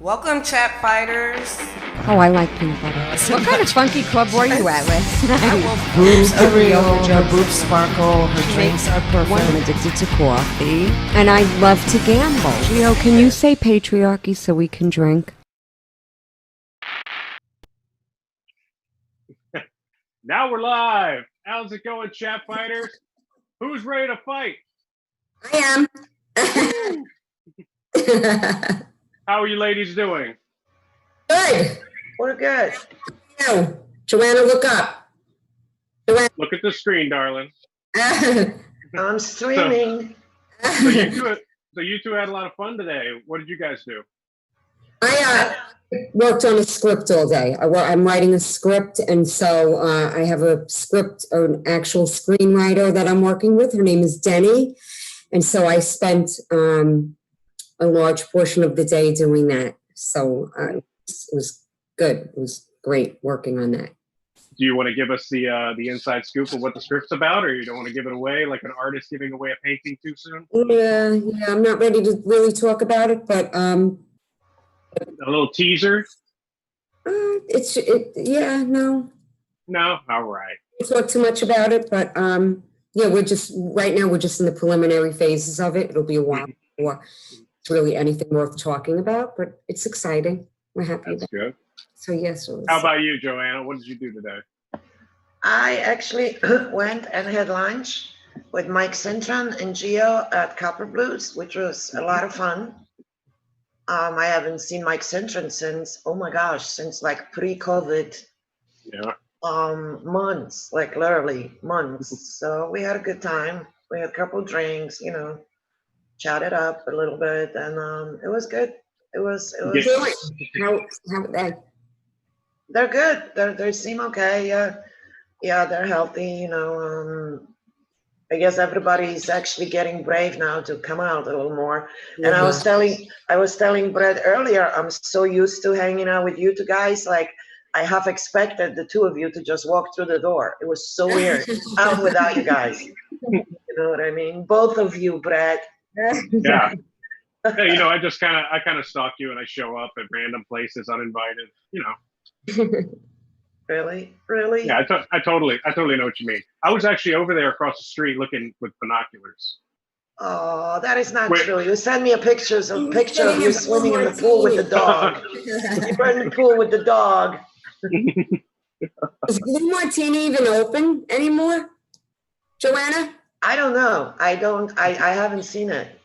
Welcome, chat fighters. Oh, I like peanut butter. What kind of funky club were you at last night? Boobs are real. Her boobs sparkle. Her drinks are perfect. I'm addicted to coffee, and I love to gamble. Gio, can you say patriarchy so we can drink? Now we're live. How's it going, chat fighters? Who's ready to fight? I am. How are you ladies doing? Good. We're good. Now, Joanna, look up. Joanna. Look at the screen, darling. I'm streaming. So you two had a lot of fun today. What did you guys do? I worked on a script all day. I'm writing a script, and so I have a script, or an actual screenwriter that I'm working with. Her name is Denny, and so I spent a large portion of the day doing that. So it was good. It was great working on that. Do you want to give us the inside scoop of what the script's about, or you don't want to give it away like an artist giving away a painting too soon? Yeah, I'm not ready to really talk about it, but a little teaser. No. No, all right. We talk too much about it, but yeah, we're just in the preliminary phases of it. It'll be a while before it's really anything worth talking about, but it's exciting. We're happy. That's good. So yes. How about you, Joanna? What did you do today? I actually went and had lunch with Mike Cintron and Gio at Copper Blues, which was a lot of fun. I haven't seen Mike Cintron since like pre-COVID. Yeah. Months, like literally months. So we had a good time. We had a couple drinks, chatted up a little bit, and it was good. It was. How They're good. They seem okay. Yeah, they're healthy. I guess everybody's actually getting brave now to come out a little more. Yeah. And I was telling Brett earlier, I'm so used to hanging out with you two guys. Like, I half expected the two of you to just walk through the door. It was so weird out without you guys. You know what I mean? Both of you, Brett. Yeah. Hey, I kind of stalk you, and I show up at random places uninvited. Really? Yeah, I totally know what you mean. I was actually over there across the street looking with binoculars. Oh, that is not true. You sent me a picture of you swimming in the pool with the dog. You were in the pool with the dog. Is Blue Martini even open anymore, Joanna? I don't know. I haven't seen it.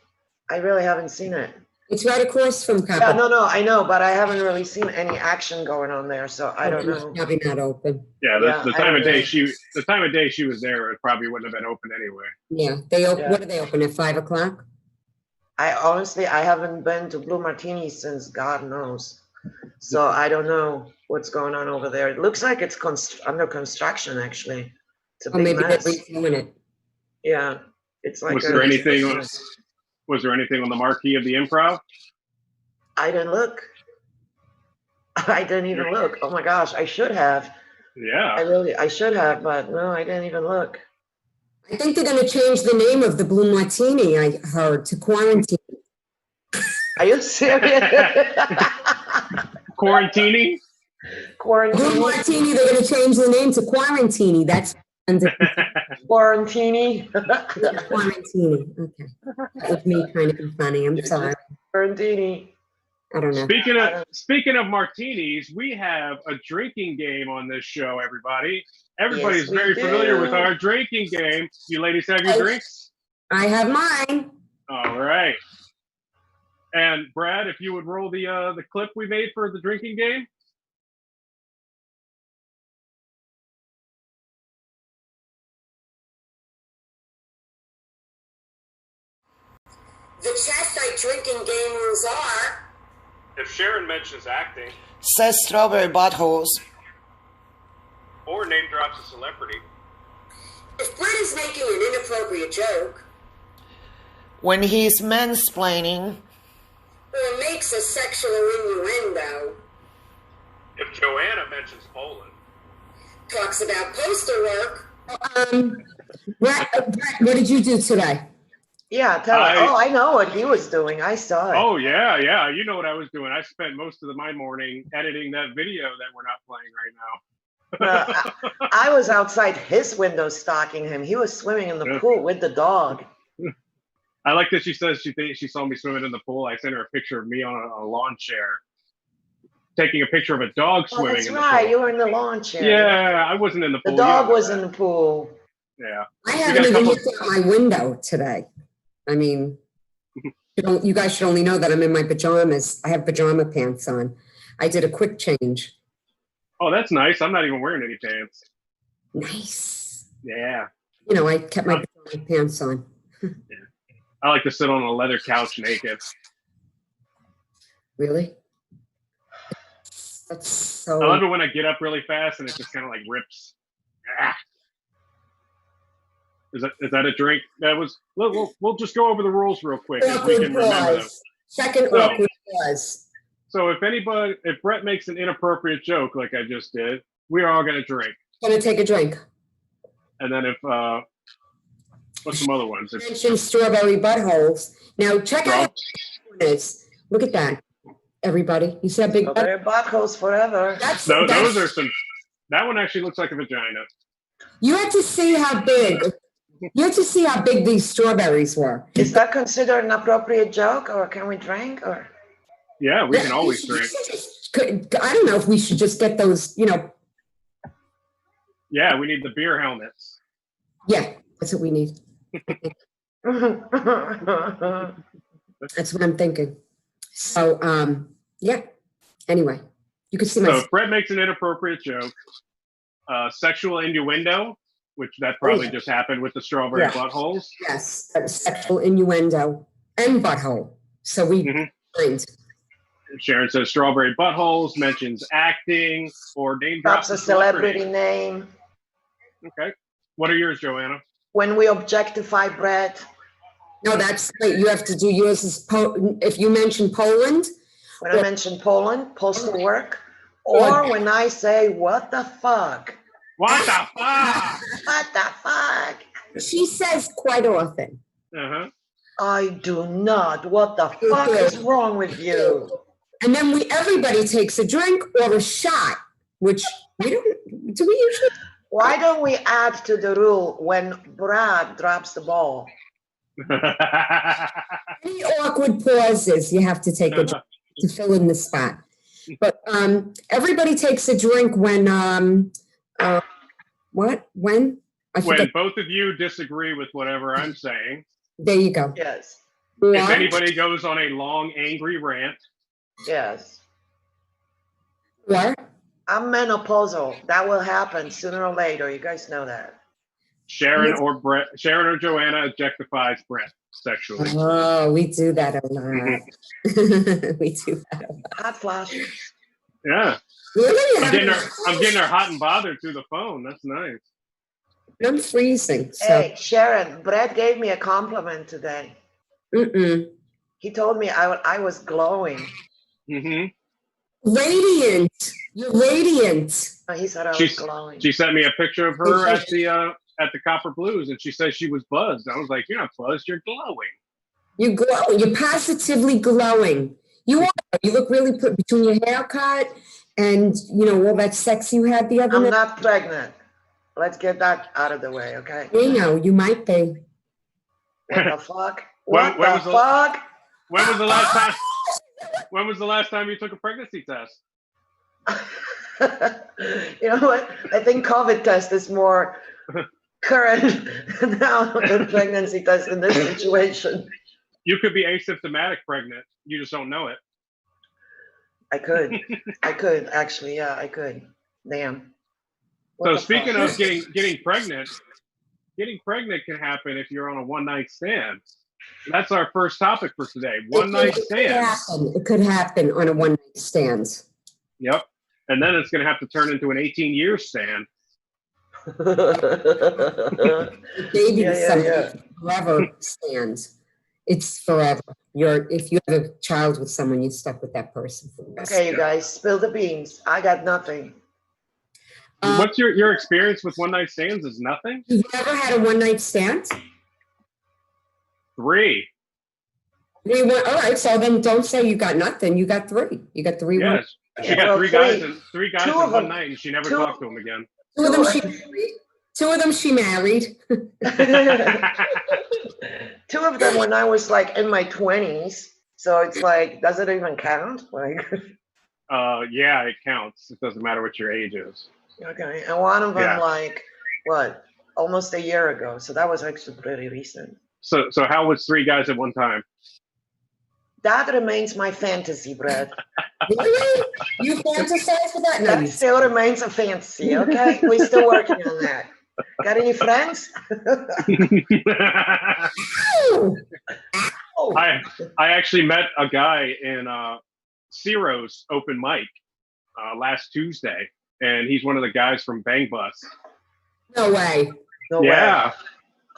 I really haven't seen it. It's right across from Copper. Yeah, no, I know, but I haven't really seen any action going on there, so I don't know. Probably not open. Yeah, the time of day she was there, it probably wouldn't have been open anyway. Yeah, they open. Yeah. What do they open at 5:00? I haven't been to Blue Martini since God knows, so I don't know what's going on over there. It looks like it's under construction, actually. It's a big mess. They're redoing it. Yeah, it's like. Was there anything on the marquee of the Improv? I didn't look. I didn't even look. Oh my gosh, I should have. Yeah. I should have, but no, I didn't even look. I think they're going to change the name of the Blue Martini, I heard, to Quarantine. Are you serious? Quarantini? Blue Martini, they're going to change the name to Quarantini. That's Quarantini. Quarantini. Okay. That was me trying to be funny. I'm sorry. Quarantini. I don't know. Speaking of martinis, we have a drinking game on this show, everybody. Everybody's very familiar with our drinking game. You ladies have your drinks? I have mine. All right. And Brad, if you would roll the clip we made for the drinking game. The chat site drinking game rules are: if Sharon mentions acting, says strawberry buttholes, or name drops a celebrity, if Brett is making an inappropriate joke, when he's mansplaining, or makes a sexual innuendo, if Joanna mentions Poland, talks about poster work. Brett, what did you do today? Yeah, tell us. Oh, I know what he was doing. I saw it. Oh, yeah. You know what I was doing. I spent most of my morning editing that video that we're not playing right now. Well, I was outside his window stalking him. He was swimming in the pool with the dog. I like that she says she thinks she saw me swimming in the pool. I sent her a picture of me on a lawn chair, taking a picture of a dog swimming that's in the right. pool. You were in the lawn chair. Yeah, I wasn't in the pool. The dog was in the pool. Yeah. I haven't even looked out my window today. I mean, you guys should only know that I'm in my pajamas. I have pajama pants on. I did a quick change. Oh, that's nice. I'm not even wearing any pants. Nice. Yeah. You know, I kept my pajama pants on. Yeah. I like to sit on a leather couch naked. Really? That's so. I love it when I get up really fast and it just kind of like rips. Ah. Is that a drink? That was. We'll just go over the rules real quick if we can remember them. Second awkward pause. So if Brett makes an inappropriate joke like I just did, we are all going to drink. Gonna take a drink. And then if what's some other ones? Mentioned strawberry buttholes. Now check out this. Look at that, everybody. You see how big? Strawberry buttholes forever. Those are some. That one actually looks like a vagina. You have to see how big. You have to see how big these strawberries were. Is that considered an appropriate joke, or can we drink? Or yeah, we can always drink. I don't know if we should just get those. Yeah, we need the beer helmets. Yeah, that's what we need. That's what I'm thinking. So, yeah. Anyway, you can see my. So if Brett makes an inappropriate joke, sexual innuendo, which that probably just happened with the strawberry buttholes. Yes, sexual innuendo and butthole. So we find. Sharon says strawberry buttholes, mentions acting, or name drops a celebrity name. Okay. What are yours, Joanna? When we objectify Brett. No, that's great. You have to do yours is if you mention Poland. When I mention Poland, postal work. Or when I say, what the fuck? What the fuck? What the fuck? She says quite often. Uh-huh. I do not. What the fuck is wrong with you? And then everybody takes a drink or a shot, which we don't, do we usually? Why don't we add to the rule when Brad drops the ball? Any awkward pauses, you have to take a drink to fill in the spot. But everybody takes a drink when what? When? When both of you disagree with whatever I'm saying. There you go. Yes. If anybody goes on a long, angry rant. Yes. What? I'm menopausal. That will happen sooner or later. You guys know that. Sharon or Joanna objectifies Brett sexually. Oh, we do that a lot. We do that a lot. Hot flashes. Yeah. Really? I'm getting her hot and bothered through the phone. That's nice. I'm freezing. So. Hey, Sharon, Brett gave me a compliment today. He told me I was glowing. Radiant. You're radiant. Oh, he said I was glowing. She sent me a picture of her at the Copper Blues, and she says she was buzzed. I was like, "You're not buzzed. You're glowing. You're glowing. You're positively glowing. You are. You look really put between your haircut and all that sex you had the other night. I'm not pregnant. Let's get that out of the way, okay? We know you might be. What the fuck? What the fuck? When was the last time? When was the last time you took a pregnancy test? You know what? I think COVID test is more current now than pregnancy test in this situation. You could be asymptomatic pregnant. You just don't know it. I could actually. Yeah, I could. Damn. So speaking of getting pregnant can happen if you're on a one-night stand. That's our first topic for today. One-night stands. It could happen on a one-night stand. Yep. And then it's going to have to turn into an 18-year stand. Forever stand. It's forever. If you have a child with someone, you're stuck with that person for the rest. Okay, you guys, spill the beans. I got nothing. What's your experience with one-night stands is nothing? You've never had a one-night stand? 3. We went, all right, so then don't say you got nothing. You got 3. You got 3. Yes. She got Well, 3 guys in 1 them- night, and she never two- talked to them again. 2 of them she married. 2 of them she married. 2 of them when I was like in my 20s. So it's like, does it even count? Like, Yeah, it counts. It doesn't matter what your age is. okay. And one of them, Yeah. like, what? Almost a year ago. So that was actually pretty recent. So how was 3 guys at one time? That remains my fantasy, Brett. Really? You fantasize with that? No, That still remains a fantasy, okay? We're still working on that. Got any friends? Oh. I actually met a guy in Ciro's open mic last Tuesday, and he's one of the guys from Bang Bus. No way. No Yeah.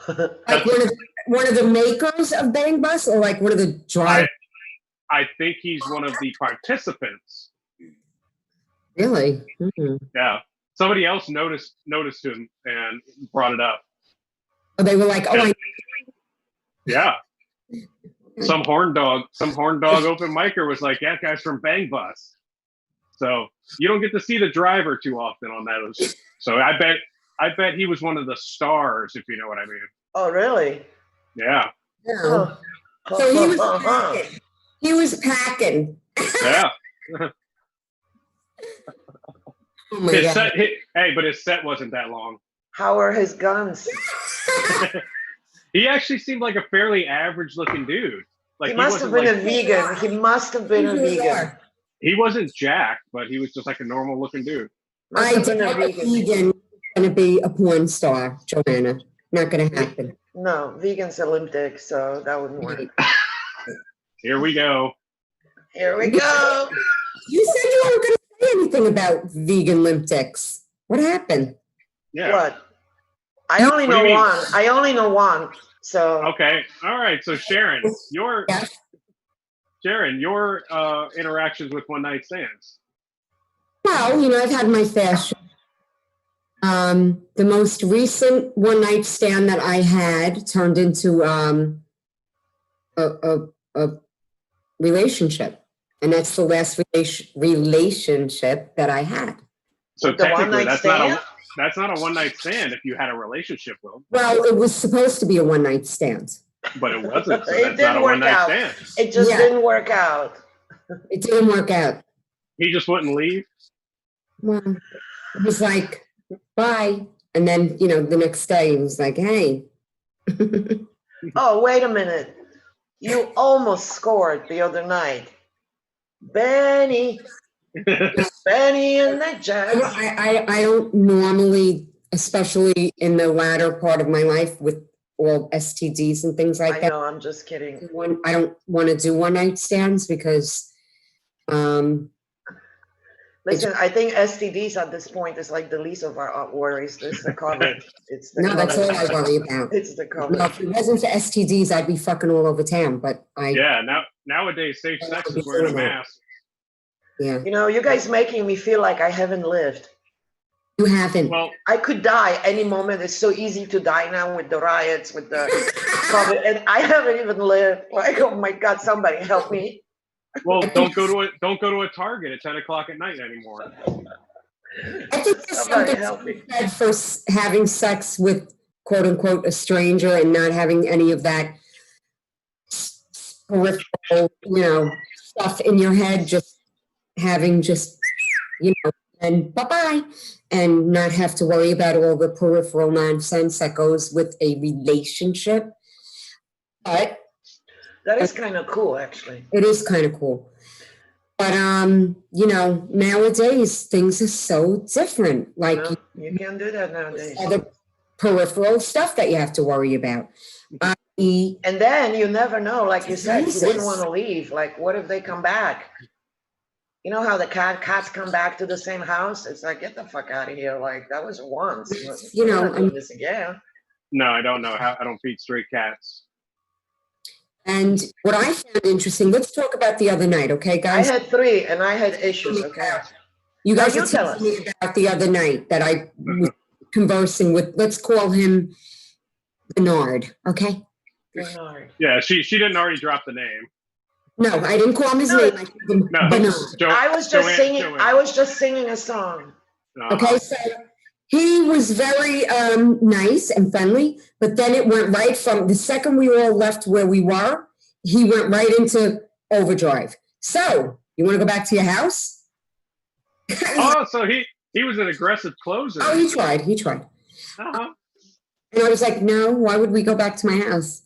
Like one of the makers of Bang Bus, or like one of the drivers? I think he's one of the participants. Really? Mm-hmm. Yeah. Somebody else noticed him and brought it up. Oh, they were like, oh, Yeah. Some horn dog open micer was like, that guy's from Bang Bus. So you don't get to see the driver too often on that. So I bet he was one of the stars, if you know what I mean. Oh, really? Yeah. no. So he was packing. He was packing. Yeah. Oh my God. But his set wasn't that long. How are his guns? He actually seemed like a fairly average looking dude. Like He must have been a vegan. He must have been a vegan. He wasn't jacked, but he was just like a normal looking dude. Must I have been a doubt a vegan. vegan going to be a porn star, Joanna. Not going to happen. No, vegans are limp so that wouldn't work. Here we go. Here we go. You said you weren't going to say anything about vegan limp dicks. What happened? Yeah. What? I only What do know you mean? one. I only know one. So Okay. All right. So Sharon, your Yeah. interactions with one night stands. Well, I've had my fashion. The most recent one night stand that I had turned into a relationship, and that's the last relationship that I had. So The technically, one-night that's not a one night stand if you had a relationship with him, Well, it was supposed to be a one night stand. but it wasn't. So It that's didn't not a one work night out. stand. it just Yeah. didn't work out. It didn't work out. He just wouldn't leave. Well, it was like, bye. And then, the next day it was like, hey. Oh, wait a minute. You almost scored the other night. Benny and the Jets. I don't normally, especially in the latter part of my life with all STDs and things like I that, know, I'm just kidding. I don't want to do one night stands because Listen, I think STDs at this point is like the least of our worries. It's the COVID. It's the no, that's all I COVID. worry about. It's the No, COVID. if it wasn't for STDs, I'd be fucking all over town. But Yeah. Nowadays, safe sex is wearing a mask. Yeah, You guys making me feel like I haven't lived. you haven't. Well, I could die any moment. It's so easy to die now with the riots, with the COVID, and I haven't even lived. Like, oh my God, somebody help me. don't go to a Target at 10 o'clock at night anymore. I think there's Somebody something help me. said for having sex with quote unquote a stranger and not having any of that peripheral, stuff in your head, just having and bye-bye, and not have to worry about all the peripheral nonsense that goes with a relationship. But That is kind of cool, actually. it is kind of cool. But, nowadays things are so different. Like No, you can't do that nowadays. other peripheral stuff that you have to worry about. And then you never know, like you said, you wouldn't Jesus. want to leave. Like, what if they come back? You know how the cats come back to the same house? It's like, get the fuck out of here. Like, that was once. You know, I'm not doing this again. No, I don't know how. I don't feed stray cats. And what I found interesting, let's talk about the other night, okay, I guys? had 3 and I had issues, okay? You guys Now are you tell telling me about the other night that I was conversing with, let's call him Bernard, okay? Bernard. Yeah, she didn't already drop the name. No, I didn't call him his No. name. I called him No, Bernard. I was just singing. Joanne. I was just singing a song. Okay, so he was very nice and friendly, but then it went right from the second we all left where we were, he went right into overdrive. So, you want to go back to your house? Oh, so he was an aggressive closer. Oh, he tried. Uh-huh. And I was like, no, why would we go back to my house?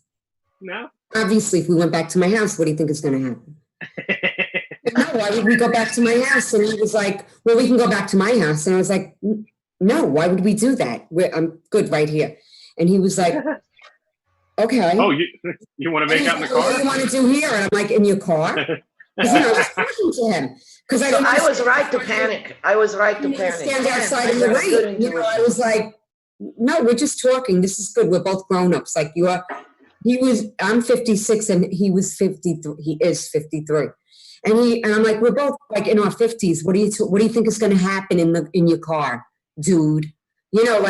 No. Obviously, if we went back to my house, what do you think is going to happen? No, why would we go back to my house? And he was like, well, we can go back to my house. And I was like, no, why would we do that? I'm good right here. And he was like, okay. Oh, you want to make out in the car? What do you want to do here? And I'm like, in your car? Because, I was talking to him. Because I was right to panic. I was right to panic. Stand outside in the rain. You know, I was like, no, we're just talking. This is good. We're both grown-ups. Like I'm 56 and he was 53. He is 53. And I'm like, we're both like in our 50s. What do you think is going to happen in your car, dude? You know,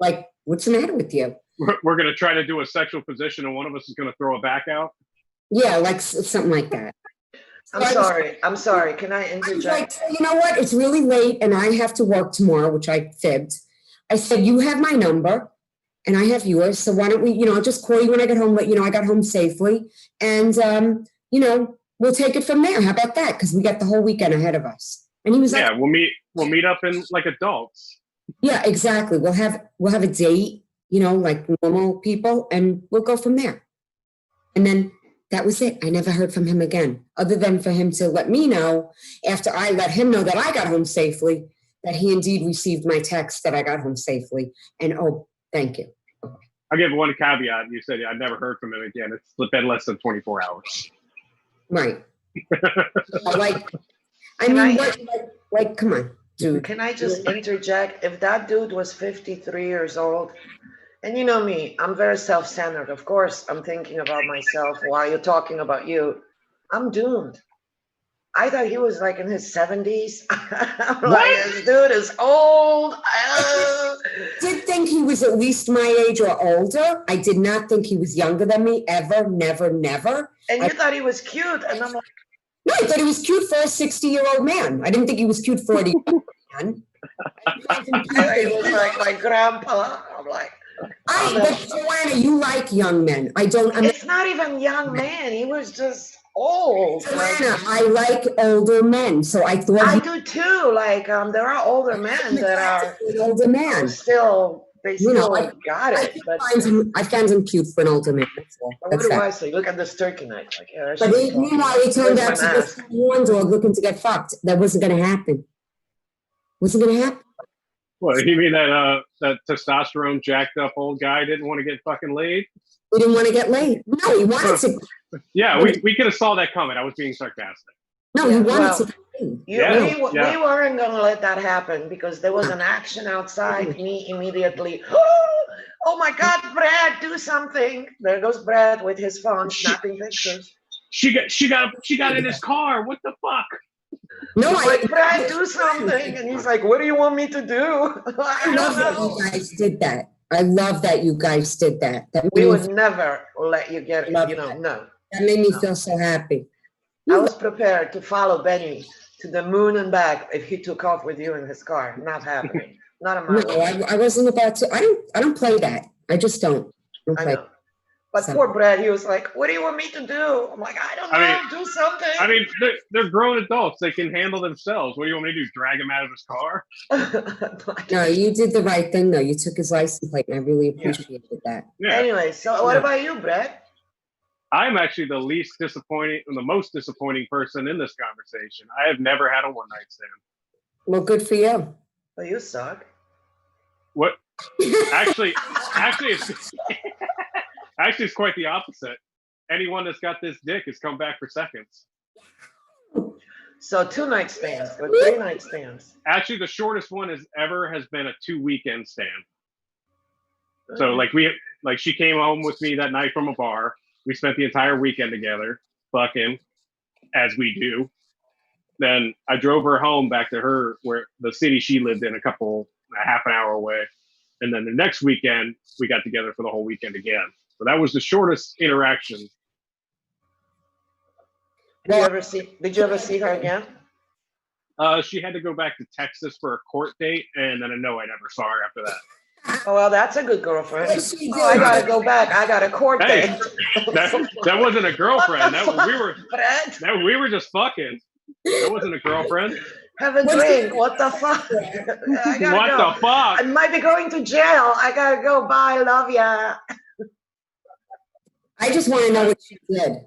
like what's the matter with you? We're going to try to do a sexual position and one of us is going to throw it back out. Yeah, like something like that. I'm sorry. Can I interject? Like, you know what? It's really late and I have to work tomorrow, which I fibbed. I said, you have my number and I have yours. So why don't we, I'll just call you when I get home, but I got home safely. And, we'll take it from there. How about that? Because we got the whole weekend ahead of us. And he was like, yeah, we'll meet up in like adults. Yeah, exactly. We'll have a date, like normal people, and we'll go from there. And then that was it. I never heard from him again, other than for him to let me know after I let him know that I got home safely, that he indeed received my text that I got home safely. And thank you. I'll give one caveat. You said I've never heard from him again. It's been less than 24 hours. Right. Come on, dude. Can I just interject? If that dude was 53 years old, and you know me, I'm very self-centered. Of course, I'm thinking about myself while you're talking about you. I'm doomed. I thought he was like in his 70s. I'm like, this dude is old. I did think he was at least my age or older. I did not think he was younger than me, ever, never, never. And you thought he was cute. And I'm like, no, I thought he was cute for a 60-year-old man. I didn't think he was cute for a young man. He was like my grandpa. I'm like, but Joanna, you like young men. It's not even young man. He was just old. Joanna, I like older men, so I thought I do too. Like there are older men that are older man. Still, they still got it. I find him cute for an older man. What do I say? Look at this turkey night. Like, yeah, but meanwhile, he turned out to be a horn dog looking to get fucked. That wasn't going to happen. Wasn't going to happen. What, you mean that testosterone jacked up old guy didn't want to get fucking laid? He didn't want to get laid. No, he wanted to. Yeah, we could have saw that coming. I was being sarcastic. No, he wanted to. We weren't going to let that happen because there was an action outside. Me immediately, oh my God, Brad, do something. There goes Brad with his phone snapping pictures. She got in his car. What the fuck? No, Brad, do something. And he's like, what do you want me to do? I love that you guys did that. I love that you guys did that. We would never let you get it. No. That made me feel so happy. I was prepared to follow Benny to the moon and back if he took off with you in his car. Not happening. Not a matter. No, I wasn't about to. I don't play that. I just don't. I know. But poor Brad, he was like, what do you want me to do? I'm like, I don't know, do something. I mean, they're grown adults. They can handle themselves. What do you want me to do, drag him out of his car? No, you did the right thing, though. You took his license plate, and I really appreciated that. Yeah. Anyway, so what about you, Brad? I'm actually the most disappointing person in this conversation. I have never had a one-night stand. Well, good for you. Well, you suck. What? Actually, it's quite the opposite. Anyone that's got this dick has come back for seconds. So 2 night stands or 3 night stands. Actually, the shortest one has been a 2 weekend stand. So she came home with me that night from a bar. We spent the entire weekend together, fucking, as we do. Then I drove her home back to where the city she lived in, half an hour away. And then the next weekend, we got together for the whole weekend again. So that was the shortest interaction. Did you ever see her again? She had to go back to Texas for a court date, and then I never saw her after that. Oh, well, that's a good girlfriend. Yes, she Oh, I did. gotta go back. I got a court Hey, date. that wasn't a girlfriend. What the fuck, Brett? We were just fucking. That wasn't a girlfriend. Have a drink. What the fuck? I gotta What go. the fuck? I might be going to jail. I gotta go. Bye. Love ya. I just want to know what she did.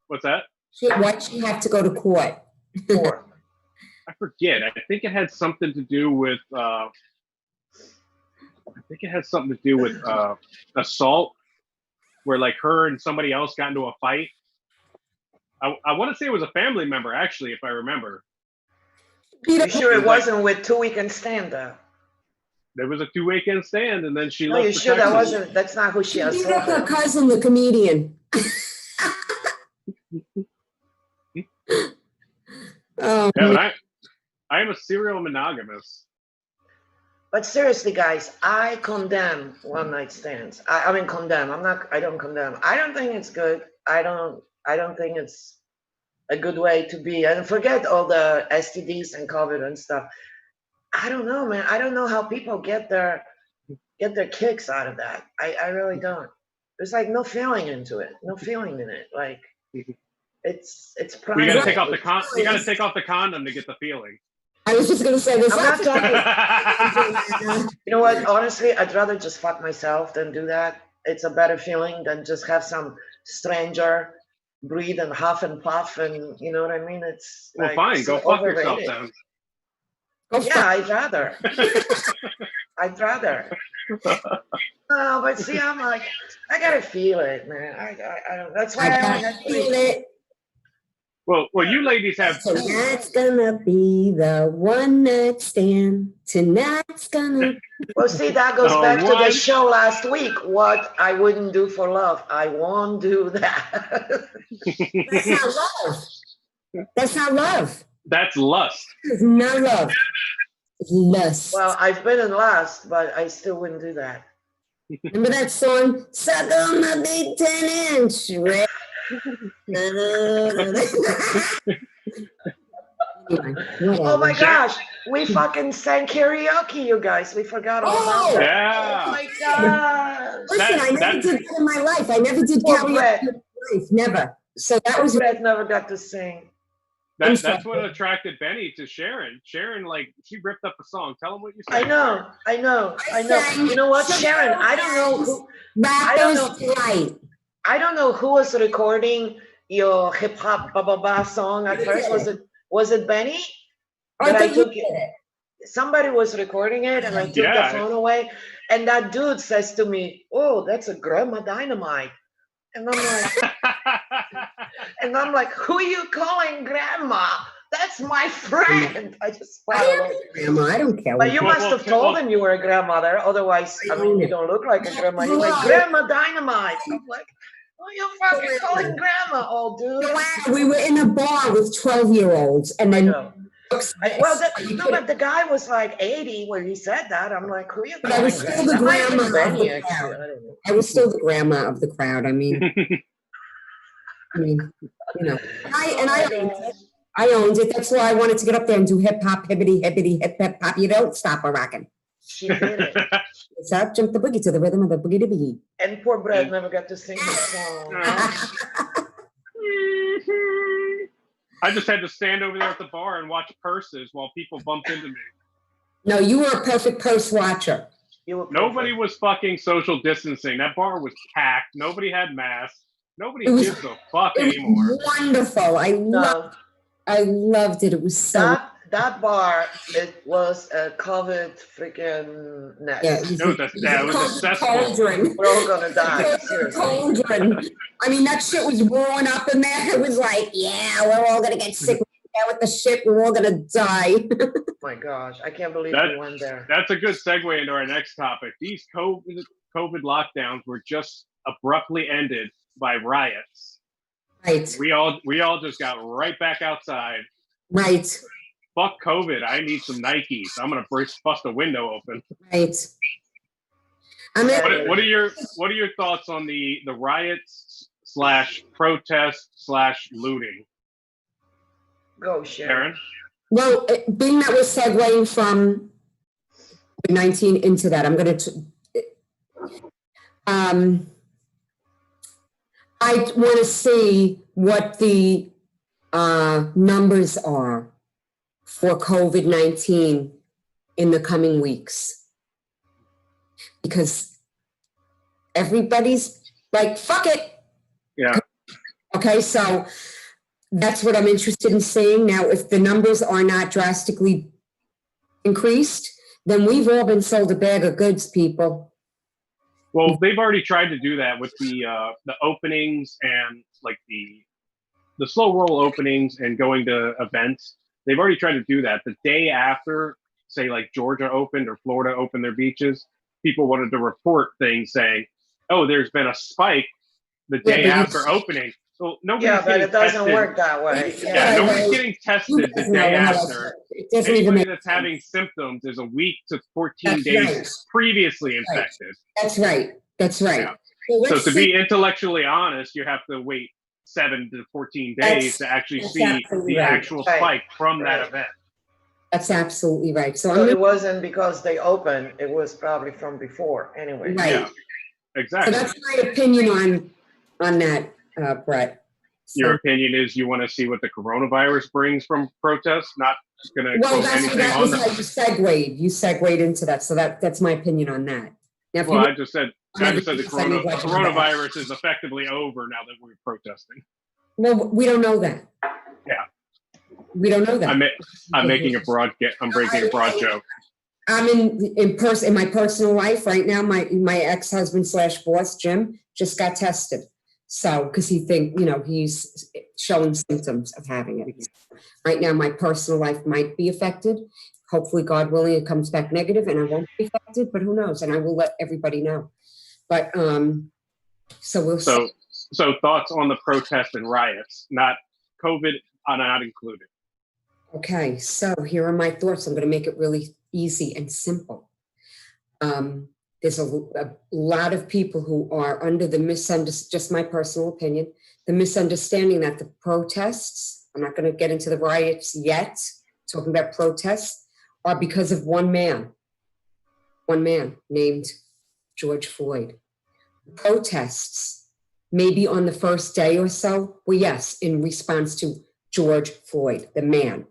What's that? Why'd she have to go to court? Four. I forget. I think it had something to do with. Assault, where like her and somebody else got into a fight. I want to say it was a family member, actually, if I remember. You sure it wasn't with 2 Weekend Stand though? There was a 2 weekend stand, and then she No, left. you for sure that Texas. wasn't? That's not who she She beat up her assaulted. cousin, the comedian. Oh, Yeah, but I am a serial monogamous. But seriously, guys, I condemn one night stands. I mean, condemn. I don't condemn. I don't think it's good. I don't think it's a good way to be. And forget all the STDs and COVID and stuff. I don't know, man. I don't know how people get their kicks out of that. I really don't. There's like no feeling into it. No feeling in it. Like it's You got to take private. off the You got to take off the condom to get the feeling. I was just going to say this. I'm not talking. Yeah, You know what? Honestly, I'd rather just fuck myself than do that. It's a better feeling than just have some stranger breathe and huff and puff, and you know what I mean? It's well, like, fine. so Go fuck yourself overrated. then. Yeah, I'd rather. I'd rather. No, but see, I'm like, I gotta feel it, man. I don't. That's why I only I had feel 3. it. Well, you ladies have. Tonight's gonna be the one night stand. Tonight's gonna. Well, see, that goes Oh, back to the what? show last week. What I wouldn't do for love, I won't do that. That's not love. That's not love. That's lust. It's not love. It's lust. Well, I've been in last, but I still wouldn't do that. Remember that song? Suck on my big 10-inch. Right? Oh my gosh, we fucking sang karaoke, you guys. We forgot all about that. Yeah. Oh my god. Listen, I never did that in my life. I never did Poor karaoke Brett. in my life. Never. So that was Brett never got to sing. That's what attracted Benny to Sharon. Sharon, like, she ripped up a song. Tell him what you said. I know. You know what, Sharon? I don't know who. Rappers Delight. I don't know who was recording your hip hop ba ba ba song at first. Was it Benny? I But think you did it. Somebody was recording it, and I took the phone away. And that dude says to me, "Oh, that's a Grandma Dynamite." And I'm like, who are you calling Grandma? That's my friend. I just I am a grandma. I don't care. But you must have told him you were a grandmother. Otherwise, I mean, you don't look like a grandma. You're like, Grandma Dynamite. I'm like, who are you fucking calling Grandma, old dude? We were in a bar with 12-year-olds, and then But the guy was like 80 when he said that. I'm like, who are you but I was still the grandma of the crowd. I was still the grandma of the crowd. I mean, you know, I owned it. That's why I wanted to get up there and do hip hop, hippity, hip hop. You don't stop a rockin'. She did it. What's up? Jump the boogie to the rhythm of the boogie to boogie. And poor Brett never got to sing the song. I just had to stand over there at the bar and watch purses while people bumped into me. No, you were a perfect purse watcher. Nobody was fucking social distancing. That bar was packed. Nobody had masks. Nobody gives a fuck anymore. Wonderful. I loved it. It was so. That bar, it was a COVID freaking nest. Yeah, it was a cesspool. Cauldron. We're all gonna die. Cauldron. I mean, that shit was rolling up in there. It was like, yeah, we're all gonna get sick with the shit. We're all gonna die. Oh my gosh, I can't believe we went there. That's a good segue into our next topic. These COVID lockdowns were just abruptly ended by riots. Right. We all just got right back outside. Right. Fuck COVID. I need some Nikes. I'm gonna bust a window open. Right. I mean, What are your thoughts on the riots / protest / looting? Go, Sharon. Sharon? well, being that we're segueing from COVID-19 into that, I'm going to, I want to see what the numbers are for COVID-19 in the coming weeks. Because everybody's like, fuck it. Yeah. Okay, so that's what I'm interested in seeing. Now, if the numbers are not drastically increased, then we've all been sold a bag of goods, people. Well, they've already tried to do that with the openings and like the slow roll openings and going to events. They've already tried to do that. The day after, say like Georgia opened or Florida opened their beaches, people wanted to report things saying, "Oh, there's been a spike the day after opening." Well, nobody's Yeah, but getting it doesn't tested. work that way. Yeah, nobody's getting tested the day after. Anybody that's sense. having symptoms is a week to 14 That's days right. previously infected. That's right. That's right. Yeah. Well, So let's to see- be intellectually honest, you have to wait 7 to 14 days to actually that's see absolutely the right. actual Right. spike from that Right. event. That's absolutely right. So So I'm it wasn't because they opened, it was probably from before, anyway. right. Yeah, So exactly. that's my opinion on that, Brett. So, Your opinion is you want to see what the coronavirus brings from protests, not going to well, quote that's anything that on was them. how you segued. You segued into that. So that's my opinion on that. Now, if Well, you I just said the Everything- coronavirus is effectively over now that we're protesting. well, we don't know that. Yeah. We don't know that. I'm making a broad I'm breaking a broad joke. I'm in my personal life right now. My ex-husband / boss Jim just got tested. So because he's showing symptoms of having it. Right now, my personal life might be affected. Hopefully, God willing, it comes back negative and I won't be affected. But who knows? And I will let everybody know. But so we'll. So thoughts on the protests and riots, not COVID, not included. Okay, so here are my thoughts. I'm going to make it really easy and simple. There's a lot of people who are under the just my personal opinion, the misunderstanding that the protests, I'm not going to get into the riots yet, talking about protests, are because of one man named George Floyd. Protests, maybe on the first day or so, well, yes, in response to George Floyd, the man.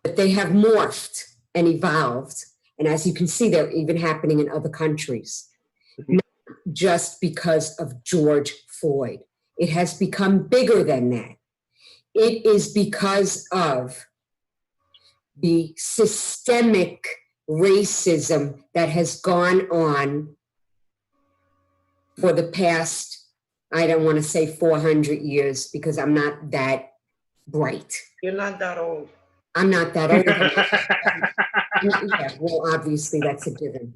But they have morphed and evolved. And as you can see, they're even happening in other countries. Not just because of George Floyd. It has become bigger than that. It is because of the systemic racism that has gone on for the past, I don't want to say 400 years because I'm not that bright. You're not that old. I'm not that old. Yeah, well, obviously that's a given.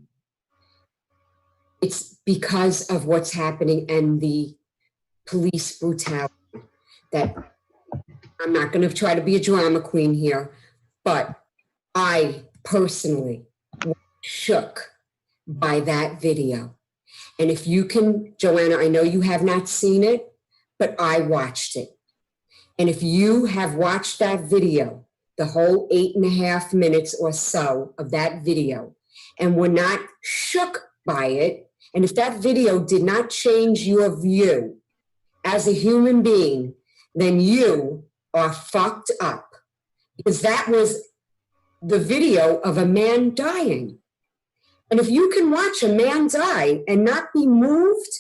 It's because of what's happening and the police brutality that I'm not going to try to be a drama queen here, but I personally was shook by that video. And if you can, Joanna, I know you have not seen it, but I watched it. And if you have watched that video, the whole 8.5 minutes or so of that video, and were not shook by it, and if that video did not change your view as a human being, then you are fucked up. Because that was the video of a man dying. And if you can watch a man die and not be moved,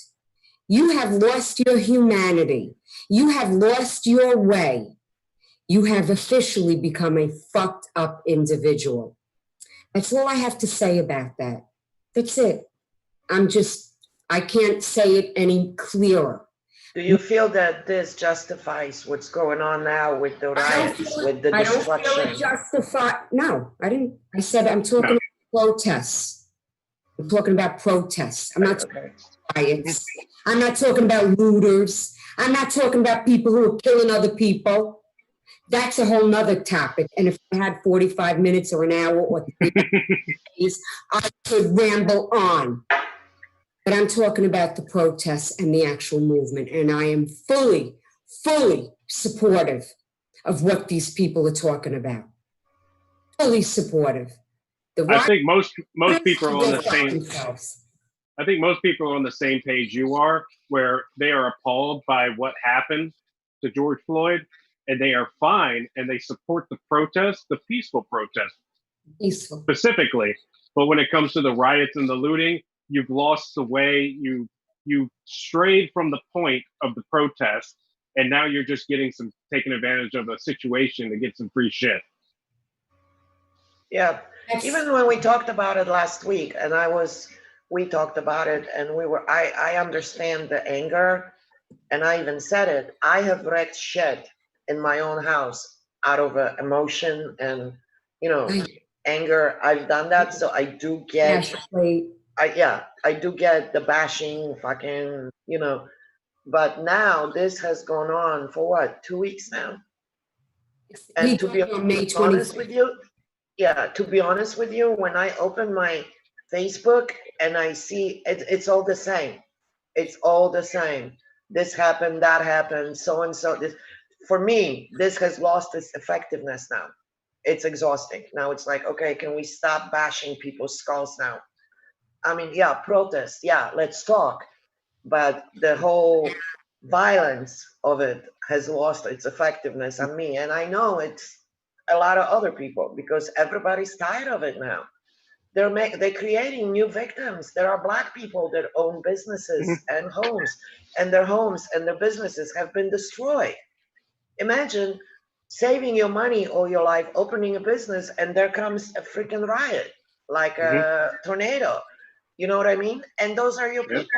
you have lost your humanity. You have lost your way. You have officially become a fucked up individual. That's all I have to say about that. That's it. I can't say it any clearer. Do you feel that this justifies what's going on now with the riots, with the I don't feel destruction? it justified. No, I didn't. I said I'm talking about protests. I'm talking about protests. I'm not talking about riots. I'm not talking about looters. I'm not talking about people who are killing other people. That's a whole nother topic. And if I had 45 minutes or an hour or 3 days, I could ramble on. But I'm talking about the protests and the actual movement, and I am fully supportive of what these people are talking about. Fully supportive. I think most people are on Go the fuck same. themselves. I think most people are on the same page you are, where they are appalled by what happened to George Floyd, and they are fine and they support the protest, the peaceful protest Peaceful. specifically. But when it comes to the riots and the looting, you've lost the way. You strayed from the point of the protest, and now you're just taking advantage of a situation to get some free shit. Yeah. Even when we talked about it last week, and we talked about it, and I understand the anger, and I even said it. I have wrecked shit in my own house out of emotion and, anger. I've done that, so I do get. I do get the bashing, fucking, But now this has gone on for what, 2 weeks now? And to be honest with you, when I open my Facebook and I see it's all the same. It's all the same. This happened, that happened, so and so. For me, this has lost its effectiveness now. It's exhausting. Now it's like, okay, can we stop bashing people's skulls now? I mean, yeah, protest. Yeah, let's talk. But the whole violence of it has lost its effectiveness on me. And I know it's a lot of other people because everybody's tired of it now. They're creating new victims. There are Black people that own businesses and homes, and their homes and their businesses have been destroyed. Imagine saving your money all your life, opening a business, and there comes a freaking riot, like a tornado. You know what I mean? And those are your people.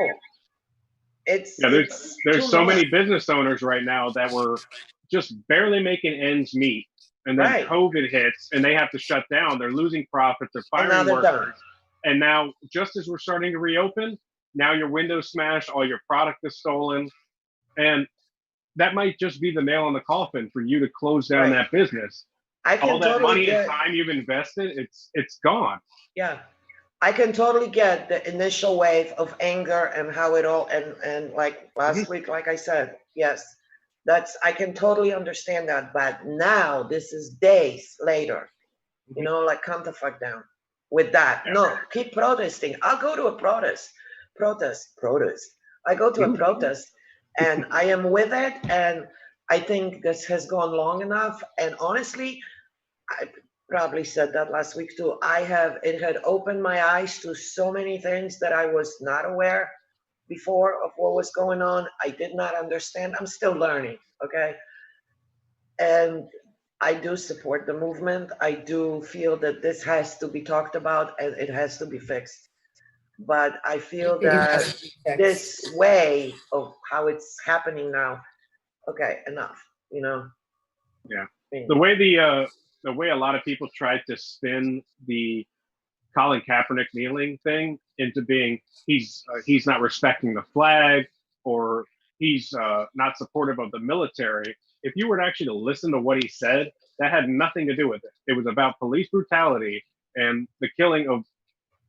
There's so many business owners right now that were just barely making ends meet, and then COVID hits and they have to shut down. They're losing profits. They're firing workers. And now, just as we're starting to reopen, now your window's smashed, all your product is stolen, and that might just be the nail on the coffin for you to close down that business. All that money and time you've invested, it's gone. Yeah. I can totally get the initial wave of anger and how it all and like last week, like I said, yes, I can totally understand that. But now this is days later, like calm the fuck down with that. Yeah. No, keep protesting. I'll go to a protest. I go to a protest and I am with it. And I think this has gone long enough. And honestly, I probably said that last week too. It had opened my eyes to so many things that I was not aware before of what was going on. I did not understand. I'm still learning, okay? And I do support the movement. I do feel that this has to be talked about and it has to be fixed. But I feel that this way of how it's happening now, okay, enough, Yeah. The way a lot of people tried to spin the Colin Kaepernick kneeling thing into being he's not respecting the flag or he's not supportive of the military. If you were actually to listen to what he said, that had nothing to do with it. It was about police brutality and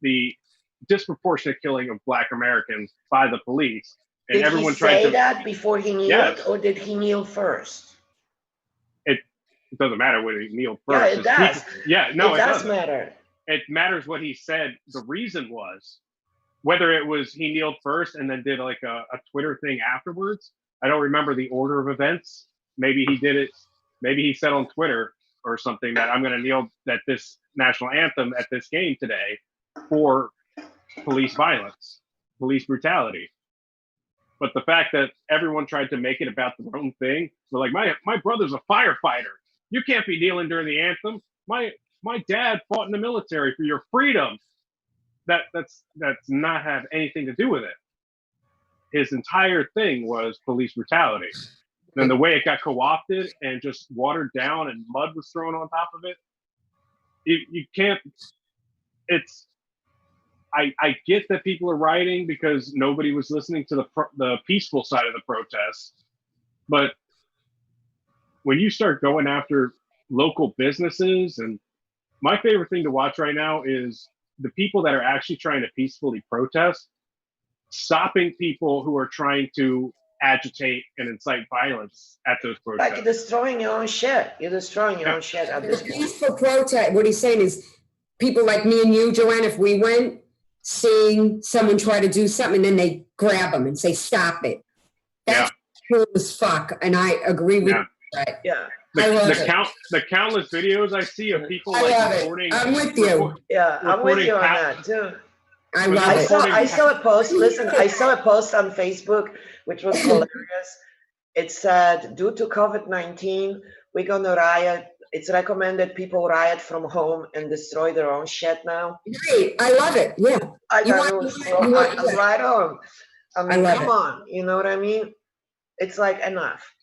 the disproportionate killing of Black Americans by the police. And did everyone he say tried to, that before he kneeled, or did he kneel first? It doesn't matter whether he kneeled first. Yeah, it does. It does matter. It matters what he said. The reason was whether it was he kneeled first and then did like a Twitter thing afterwards. I don't remember the order of events. Maybe he did it. Maybe he said on Twitter or something that I'm going to kneel at this national anthem at this game today for police violence, police brutality. But the fact that everyone tried to make it about their own thing, they're like, my brother's a firefighter. You can't be kneeling during the anthem. My dad fought in the military for your freedom. That's not have anything to do with it. His entire thing was police brutality. And the way it got co-opted and just watered down and mud was thrown on top of it, you can't. I get that people are rioting because nobody was listening to the peaceful side of the protests, but when you start going after local businesses, and my favorite thing to watch right now is the people that are actually trying to peacefully protest stopping people who are trying to agitate and incite violence at those protests. Like destroying your own shit. You're destroying your own shit at this point. Peaceful protest. What he's saying is, people like me and you, Joanne, if we went seeing someone try to do something, and then they grab them and say, "Stop it." That's cool as fuck, and I agree with that. Yeah. The countless videos I see of people reporting. I'm with you. I'm with you on that too. I saw a post. Listen, I saw a post on Facebook which was hilarious. It said, "Due to COVID-19, we're gonna riot. It's recommended people riot from home and destroy their own shit now." Great, I love it. Yeah, I thought it was right on. I mean, come on, you know what I mean? It's like enough.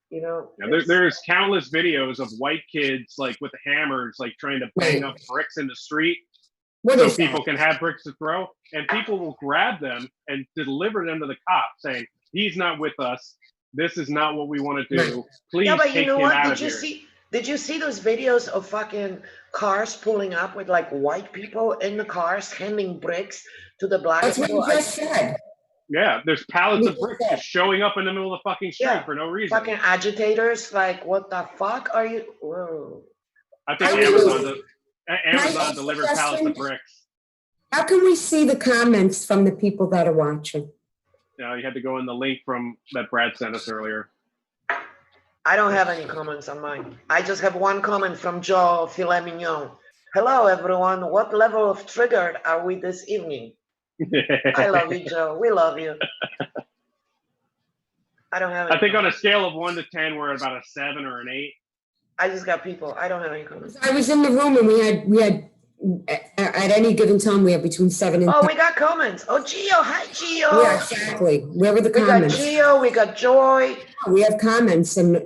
You know, there's countless videos of white kids like with hammers, like trying to bang up bricks in the street so people can have bricks to throw, and people will grab them and deliver them to the cops saying, "He's not with us. This is not what we want to do. Please take him out of here." Did you see those videos of fucking cars pulling up with like white people in the cars handing bricks to the black people? That's what you just said. Yeah, there's pallets of bricks just showing up in the middle of the fucking street for no reason. Fucking agitators, like, what the fuck are you? Whoa. I think Amazon delivered pallets of bricks. How can we see the comments from the people that are watching? No, you had to go in the link from that Brad sent us earlier. I don't have any comments on mine. I just have one comment from Joe Filet Mignon. "Hello, everyone. What level of triggered are we this evening?" I love you, Joe. We love you. I don't have any I think comments. On a scale of 1 to 10, we're at about a 7 or an 8. I just got people. I don't have any comments. I was in the room and we had at any given time we have between 7 and 10. Oh, we got comments. Oh, Gio. Hi, Gio. Yeah, exactly. Where were the comments? We got Gio. We got Joy. We have comments and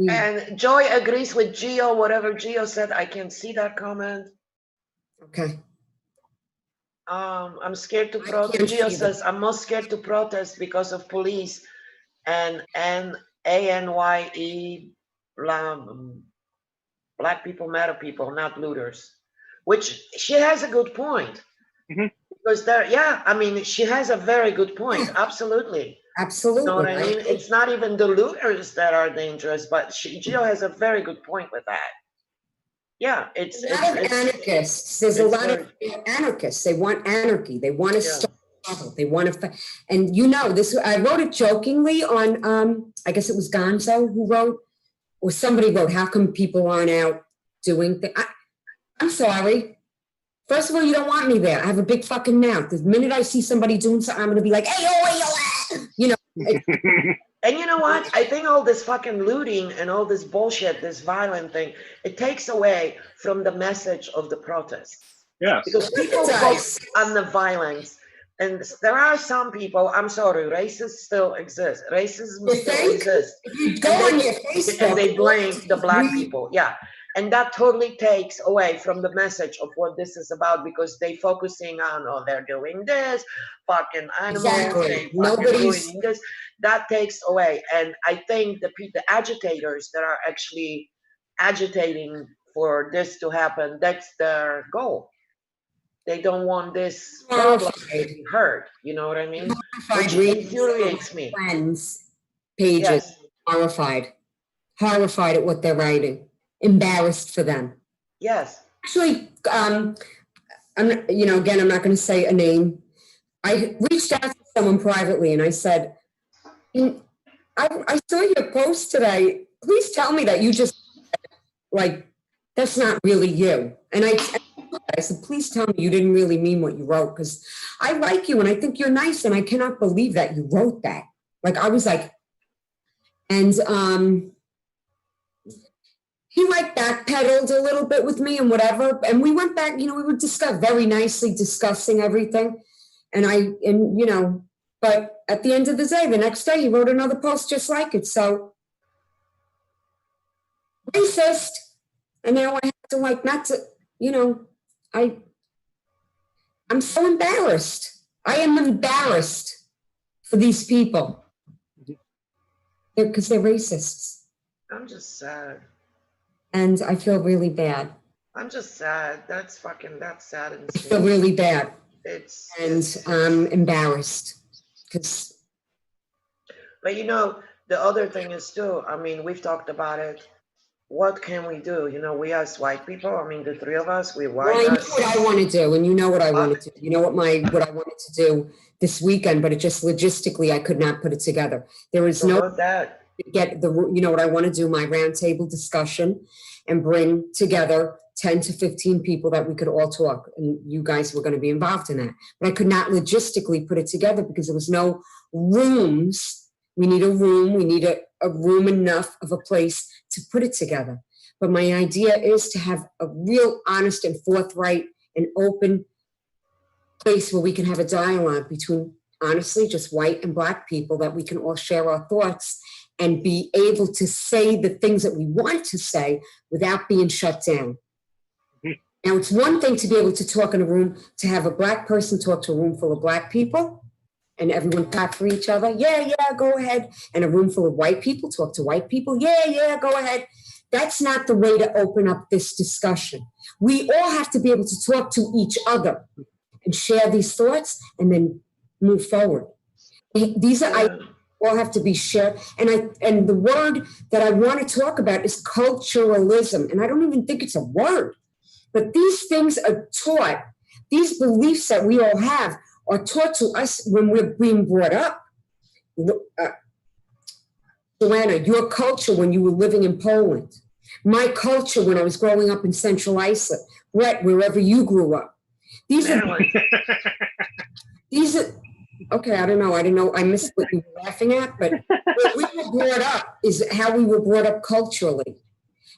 And Joy agrees with Gio. Whatever Gio said, I can see that comment. Okay. I'm scared to protest. Gio says, "I'm most scared to protest because of police and ANYE, Black people matter people, not looters." Which she has a good point. Mm-hmm. Because she has a very good point. Absolutely. Absolutely. You know what I mean? It's not even the looters that are dangerous, but Gio has a very good point with that. Yeah, it's a lot of anarchists. There's a lot of anarchists. They want anarchy. They want to start trouble. They want to, and this. I wrote it jokingly on. I guess it was Gonzo who wrote, or somebody wrote, "How come people aren't out doing things?" I'm sorry. First of all, you don't want me there. I have a big fucking mouth. The minute I see somebody doing something, I'm going to be like, "Hey, And you know what? I think all this fucking looting and all this bullshit, this violent thing, it takes away from the message of the protest. Yes. Because people focus on the violence. And there are some people, I'm sorry, racists still exist. Racism still exists. And they blame the black people. Yeah. And that totally takes away from the message of what this is about, because they focusing on, oh, they're doing this, fucking animals, doing this. That takes away. And I think the agitators that are actually agitating for this to happen, that's their goal. They don't want this problem to be heard. You know what I mean? Which infuriates me. Friends' pages, horrified at what they're writing. Embarrassed for them. Yes. Actually, I'm not going to say a name. I reached out to someone privately and I said, I saw your post today. Please tell me that you just, that's not really you. And I said, please tell me you didn't really mean what you wrote, because I like you and I think you're nice and I cannot believe that you wrote that. I was like, and he backpedaled a little bit with me and whatever. And we went back, we were very nicely discussing everything. But at the end of the day, the next day he wrote another post just like it. So racist. And now I have to not to, I'm so embarrassed. I am embarrassed for these people. Because they're racists. I'm just sad. And I feel really bad. I'm just sad. That's sad. I feel really bad. I'm embarrassed. Because But you know, the other thing is too, I mean, we've talked about it. What can we do? You know, we as white people, I mean, the three of us, we well, white I know us. what I want to do, and you know what I want to do. You know what I wanted to do this weekend, but it just logistically I could not put it together. There is So no about that. get the, you know what I want to do, my roundtable discussion and bring together 10 to 15 people that we could all talk, and you guys were going to be involved in that. But I could not logistically put it together because there was no rooms. We need a room. We need a room enough of a place to put it together. But my idea is to have a real honest and forthright and open place where we can have a dialogue between, honestly, just white and black people, that we can all share our thoughts and be able to say the things that we want to say without being shut down. Now, it's one thing to be able to talk in a room, to have a black person talk to a room full of black people and everyone clap for each other. Yeah, go ahead. And a room full of white people talk to white people. Yeah, go ahead. That's not the way to open up this discussion. We all have to be able to talk to each other and share these thoughts and then move forward. These are ideas all have to be shared. And the word that I want to talk about is culturalism. And I don't even think it's a word. But these things are taught, these beliefs that we all have are taught to us when we're being brought up. Joanna, your culture when you were living in Poland, my culture when I was growing up in Central Iceland, Brett, wherever you grew up. These are, okay, I don't know, I missed what you were laughing at, but what we were brought up is how we were brought up culturally,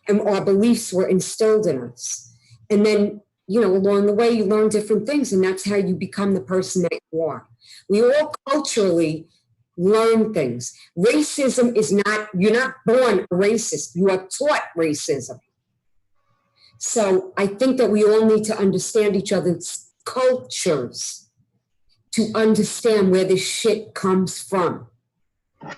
and our beliefs were instilled in us. And then, you know, along the way, you learn different things, and that's how you become the person that you are. We all culturally learn things. Racism is not, you're not born a racist, you are taught racism. So I think that we all need to understand each other's cultures to understand where this shit comes from.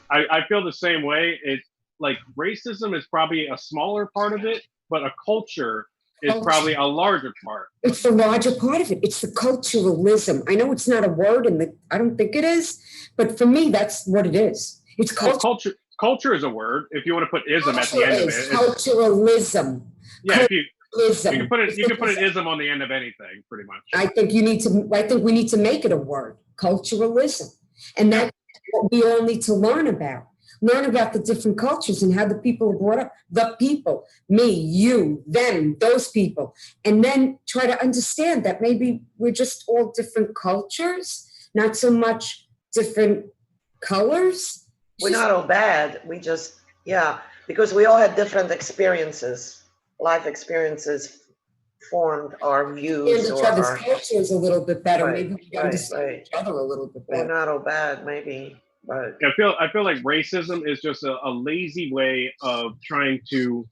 I feel the same way. It's like racism is probably a smaller part of it, but a culture is probably a larger part. It's the larger part of it. It's the culturalism. I know it's not a word, and I don't think it is, but for me, that's what it is. It's culture. Well, culture is a word. If you want to put ism at the end of it, culturalism. Yeah, culturalism. you can put an ism on the end of anything, pretty much. I think we need to make it a word. Culturalism, and that's what we all need to learn about. Learn about the different cultures and how the people are brought up. The people, me, you, them, those people. And then try to understand that maybe we're just all different cultures, not so much different colors. We're not all bad. We just, because we all had different experiences, life experiences formed our views. And each other's cultures a little bit better. Right, maybe we understand each other a little bit better. We're not all bad, maybe. But I feel like racism is just a lazy way of trying to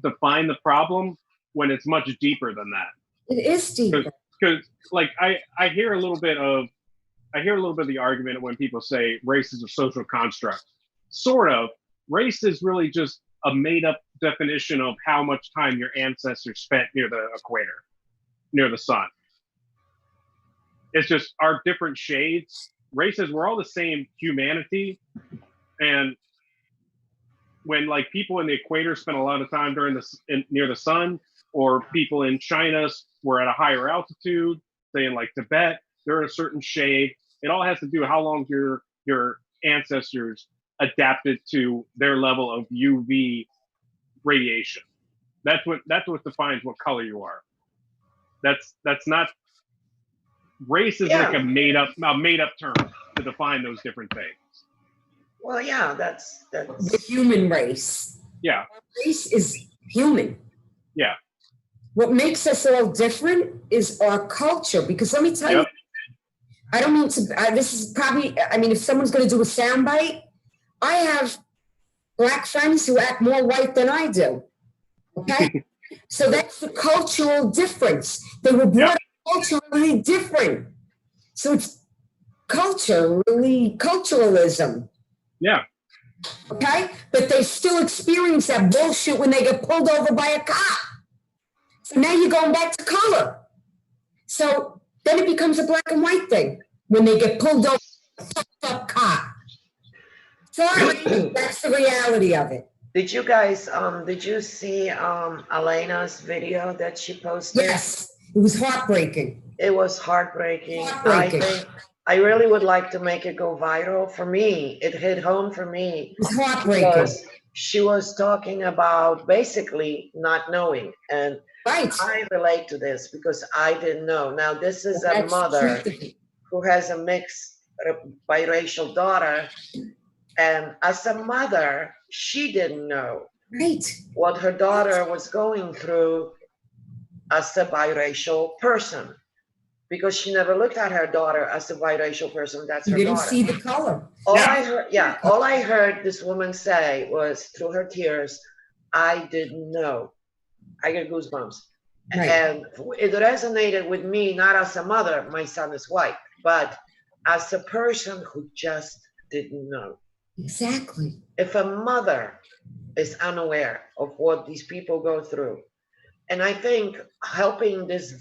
define the problem when it's much deeper than that. It is deeper. Because like I hear a little bit of the argument when people say race is a social construct. Sort of. Race is really just a made up definition of how much time your ancestors spent near the equator, near the sun. It's just our different shades. Races, we're all the same humanity, and when like people in the equator spend a lot of time near the sun, or people in China were at a higher altitude, say in like Tibet, they're in a certain shade. It all has to do with how long your ancestors adapted to their level of UV radiation. That's what defines what color you are. That's not. Race is like a made up term to define those different things. Well, that's the human race. Yeah, race is human. Yeah. What makes us all different is our culture. Because let me tell you, I don't mean to. This is probably. I mean, if someone's going to do a soundbite, I have black friends who act more white than I do. Okay, so that's the cultural difference. They were brought up culturally different. So it's culturalism. Yeah. Okay? But they still experience that bullshit when they get pulled over by a cop. So now you're going back to color. So then it becomes a black and white thing. When they get pulled over, Sorry, that's the reality of it. Did you guys, did you see Elena's video that she posted? Yes, it was heartbreaking. It was heartbreaking. Heartbreaking. I think I really would like to make it go viral. For me, it hit home for me It was heartbreaking. because she was talking about basically not knowing. And Right. I relate to this because I didn't know. Now, this is a That's mother true. who has a mixed biracial daughter. And as a mother, she didn't know Right. what her daughter was going through as a biracial person because she never looked at her daughter as a biracial person. That's You her didn't daughter. see the color. All I heard this woman say was through her tears, I didn't know. I get goosebumps. Right. And it resonated with me, not as a mother, my son is white, but as a person who just didn't know. Exactly. If a mother is unaware of what these people go through, and I think helping this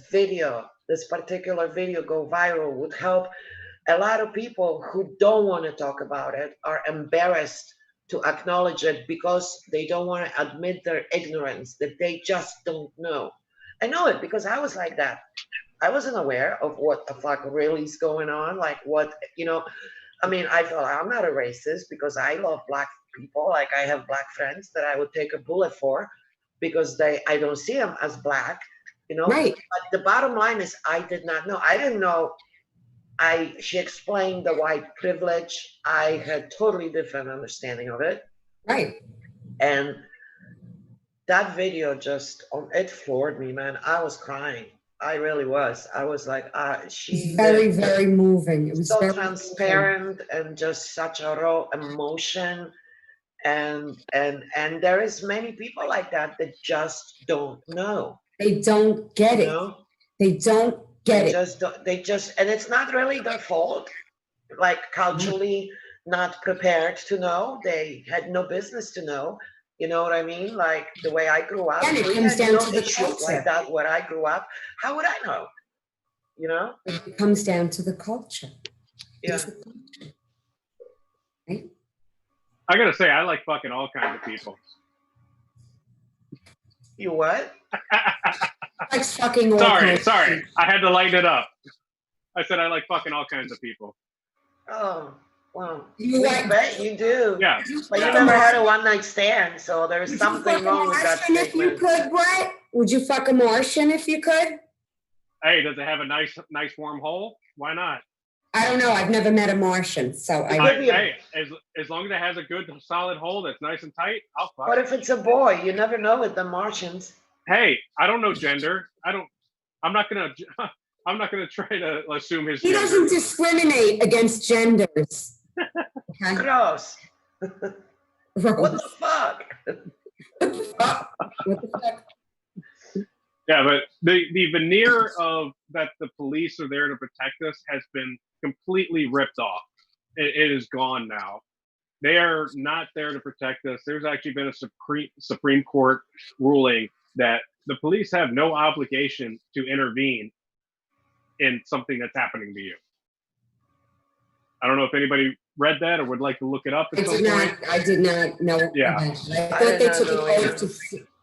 particular video go viral would help a lot of people who don't want to talk about it, are embarrassed to acknowledge it because they don't want to admit their ignorance, that they just don't know. I know it because I was like that. I wasn't aware of what the fuck really is going on. Like what, I mean, I felt I'm not a racist because I love black people. Like I have black friends that I would take a bullet for because I don't see them as black, Right. But the bottom line is I did not know. I didn't know. She explained the white privilege. I had totally different understanding of it. Right. And that video just, it floored me, man. I was crying. I really was. I was like, It's very, very moving. It was so very transparent and just such a raw emotion. And there is many people like that just don't know. They don't get it. They don't get it. And it's not really their fault. Like culturally not prepared to know. They had no business to know. You know what I mean? Like the way I grew up. And it comes down to the culture. Like that, where I grew up. How would I know? It comes down to the culture. Yeah. Right? I gotta say, I like fucking all kinds of people. You what? Like fucking all kinds. Sorry. I had to lighten it up. I said I like fucking all kinds of people. Oh, well, I bet you do. Yeah. But you never had a one-night stand, so there's something wrong with that statement. If you could, Brett? Would you fuck a Martian if you could? Hey, does it have a nice warm hole? Why not? I don't know. I've never met a Martian, so Hey, as long as it has a good solid hole that's nice and tight, I'll fuck. What if it's a boy? You never know with the Martians. Hey, I don't know gender. I'm not gonna try to assume his He gender. doesn't discriminate against genders. Okay? Gross. What the fuck? What the fuck? Yeah, but the veneer of that the police are there to protect us has been completely ripped off. It is gone now. They are not there to protect us. There's actually been a Supreme Court ruling that the police have no obligation to intervene in something that's happening to you. I don't know if anybody read that or would like to look it up at some point. I did not know. Yeah. I thought they took an oath to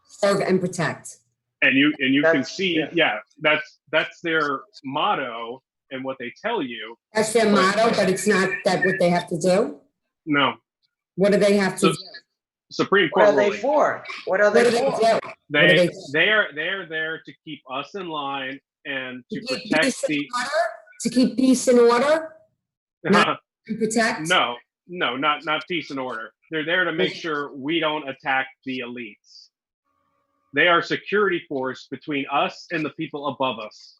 serve and protect. And you can see, that's their motto and what they tell you. That's their motto, but it's not that what they have to do? No. What do they have to do? Supreme Court What are they ruling. for? What are they for? They are there to keep us in line and to protect to keep peace and order? Not to protect? No, not peace and order. They're there to make sure we don't attack the elites. They are security force between us and the people above us.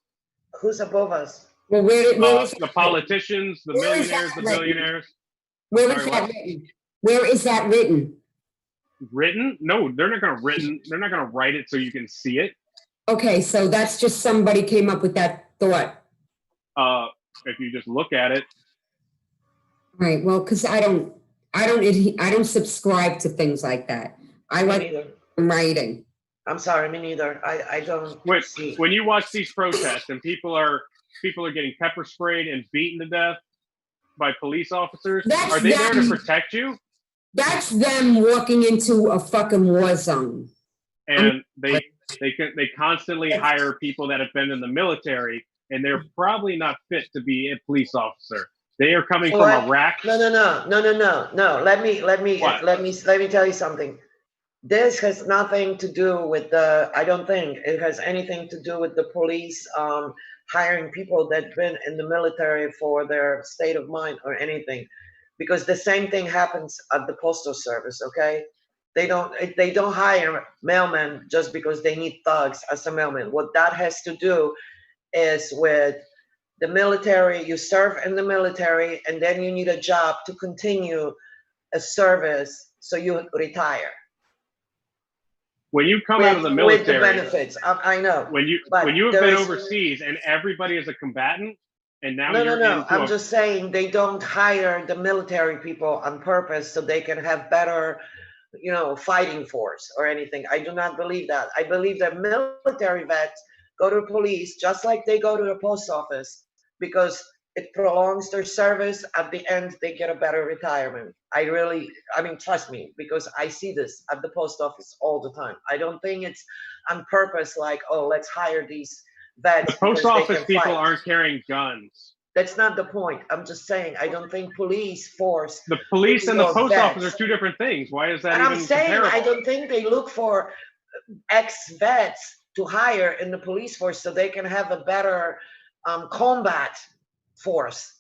Who's above us? Well, the politicians, the millionaires, the billionaires. Where is that written? Where is that written? Written? No, they're not gonna write it so you can see it. Okay, so that's just somebody came up with that thought. If you just look at it. Right. Well, because I don't subscribe to things like that. I like writing. I'm sorry, me neither. I don't. When you watch these protests and people are getting pepper sprayed and beaten to death by police officers, are they there to protect you? That's them walking into a fucking war zone. And they constantly hire people that have been in the military, and they're probably not fit to be a police officer. They are coming from Iraq. No. Let me tell you something. This has nothing to do with I don't think it has anything to do with the police hiring people that've been in the military for their state of mind or anything, because the same thing happens at the postal service. Okay, they don't hire mailmen just because they need thugs as a mailman. What that has to do is with the military. You serve in the military, and then you need a job to continue a service, so you retire. When you come out of the military, with the benefits, I know. When you have been overseas and everybody is a combatant, and now no. I'm just saying they don't hire the military people on purpose so they can have better, fighting force or anything. I do not believe that. I believe that military vets go to police just like they go to the post office because it prolongs their service. At the end, they get a better retirement. Trust me, because I see this at the post office all the time. I don't think it's on purpose, like, oh, let's hire these vets. The post office people aren't carrying guns. That's not the point. I'm just saying, I don't think police force. The police and the post office are two different things. Why is that even I'm saying, comparable? I don't think they look for ex-vets to hire in the police force so they can have a better combat force.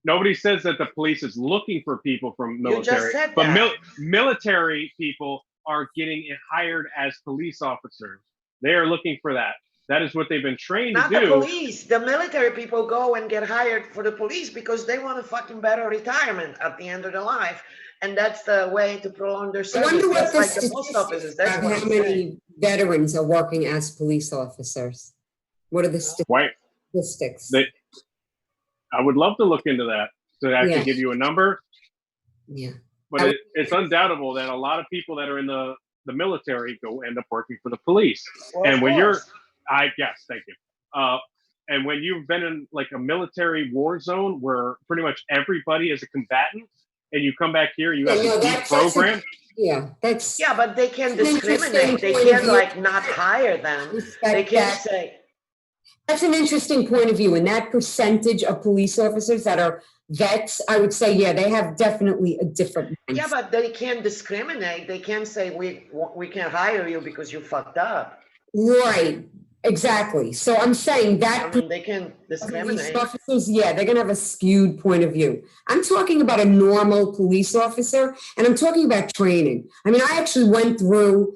Nobody says that the police is looking for people from military. You just said but that. Military people are getting hired as police officers. They are looking for that. That is what they've been trained Not to do. The police. The military people go and get hired for the police because they want a fucking better retirement at the end of their life. And that's the way to prolong their service. I wonder what like the post offices. That's what how many veterans are working as police officers. What are the statistics? I would love to look into that so that I can give you a number. Yeah. But it's undoubtable that a lot of people that are in the military end up working for the police. Well, and when yes, thank you. And when you've been in like a military war zone where pretty much everybody is a combatant, and you come back here, you have a deep program. But they can discriminate. They can not hire them. They can't say. That's an interesting point of view. And that percentage of police officers that are vets, I would say, they have definitely a different mindset. Yeah, but they can't discriminate. They can't say we can't hire you because you fucked up. Right. Exactly. So I'm saying that they can discriminate. Police officers, they're going to have a skewed point of view. I'm talking about a normal police officer, and I'm talking about training. I mean, I actually went through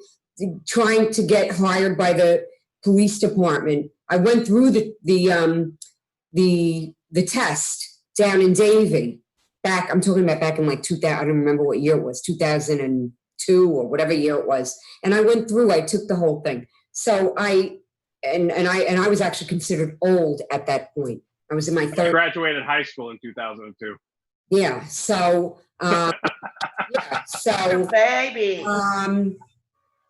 trying to get hired by the police department. I went through the test down in Davie. I'm talking about back in like 2000. I don't remember what year it was, 2002 or whatever year it was. And I went through. I took the whole thing. So I was actually considered old at that point. I was in my third. I graduated high school in 2002. Yeah. So, baby. And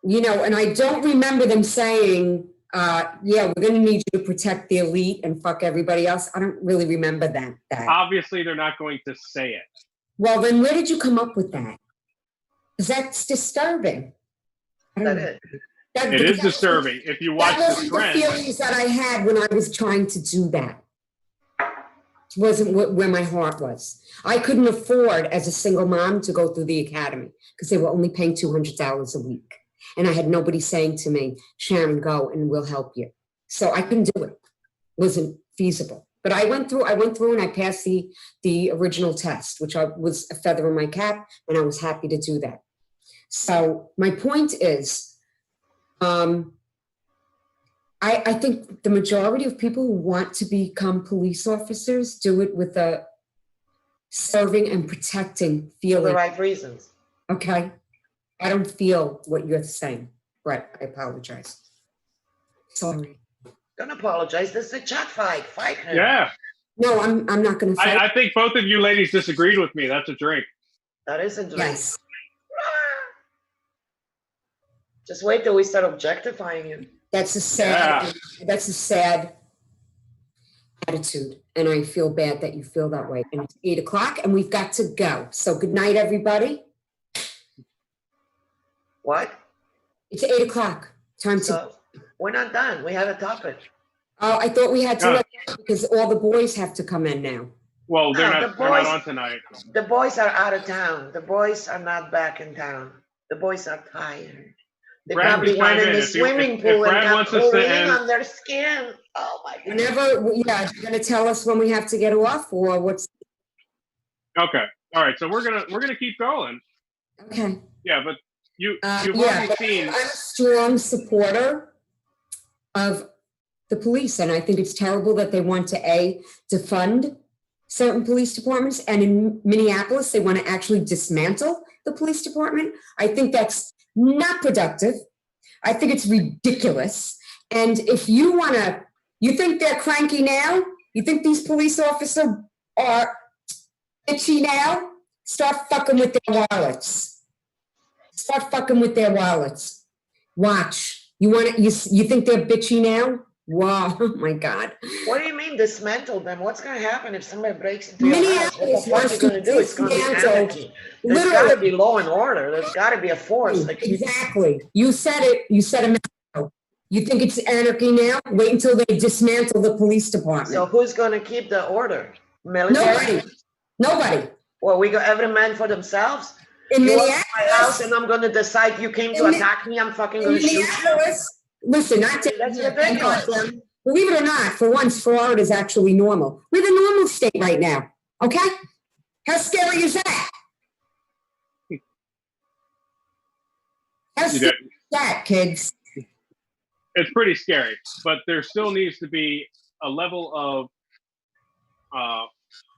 I don't remember them saying, we're going to need you to protect the elite and fuck everybody else. I don't really remember that. Obviously, they're not going to say it. Well, then where did you come up with that? Because that's disturbing. It is disturbing if you watch the trend. The feelings that I had when I was trying to do that. It wasn't where my heart was. I couldn't afford, as a single mom, to go through the academy because they were only paying $200 a week. And I had nobody saying to me, Sharon, go and we'll help you. So I couldn't do it. It wasn't feasible. But I went through and I passed the original test, which was a feather in my cap, and I was happy to do that. So my point is, I think the majority of people who want to become police officers do it with a serving and protecting feeling. For the right reasons. Okay. I don't feel what you're saying. Brett, I apologize. Sorry. Don't apologize. This is a chat fight. Fight him. Yeah. No, I'm not going to fight. I think both of you ladies disagreed with me. That's a drink. That is a drink. Yes. Just wait till we start objectifying you. That's a sad attitude. And I feel bad that you feel that way. And it's 8:00 and we've got to go. So good night, everybody. What? It's 8 o'clock. Time to. So we're not done. We have a topic. Oh, I thought we had to No. let because all the boys have to come in now. Well, they're No, not. the They're not boys- on tonight. The boys are out of town. The boys are not back in town. The boys are tired. They Brad probably can went chime in in. the If swimming pool Brad and got wants us to chlorine end, on their skin. Oh my goodness. Whenever, yeah, you're gonna tell us when we have to get off or what's, okay. All right. So we're gonna keep going. okay. Yeah, but you've Yeah, already but seen. I'm a strong supporter of the police, and I think it's terrible that they want to defund certain police departments, and in Minneapolis, they want to actually dismantle the police department. I think that's not productive. I think it's ridiculous. And if you think they're cranky now? You think these police officers are itchy now? Start fucking with their wallets. Start fucking with their wallets. Watch. You think they're bitchy now? Wow, oh my God. What do you mean dismantle them? What's going to happen if somebody breaks into your house? What the Minneapolis fuck are wants you going to do? It's going to be dismantle. anarchy. There's got to be law and order. There's got to be a force that keeps. Exactly. You said it. You said a minute ago. You think it's anarchy now? Wait until they dismantle the police department. So who's going to keep the order? Military? Nobody. Well, we go every man for themselves. In You walk to my house Minneapolis, and I'm going to decide you came to attack me. I'm fucking in going to shoot you. Minneapolis, listen, not to, That's ridiculous. believe it or not, for once, Florida is actually normal. We're the normal state right now. Okay? How scary is that? How scary is that, kids? It's pretty scary, but there still needs to be a level of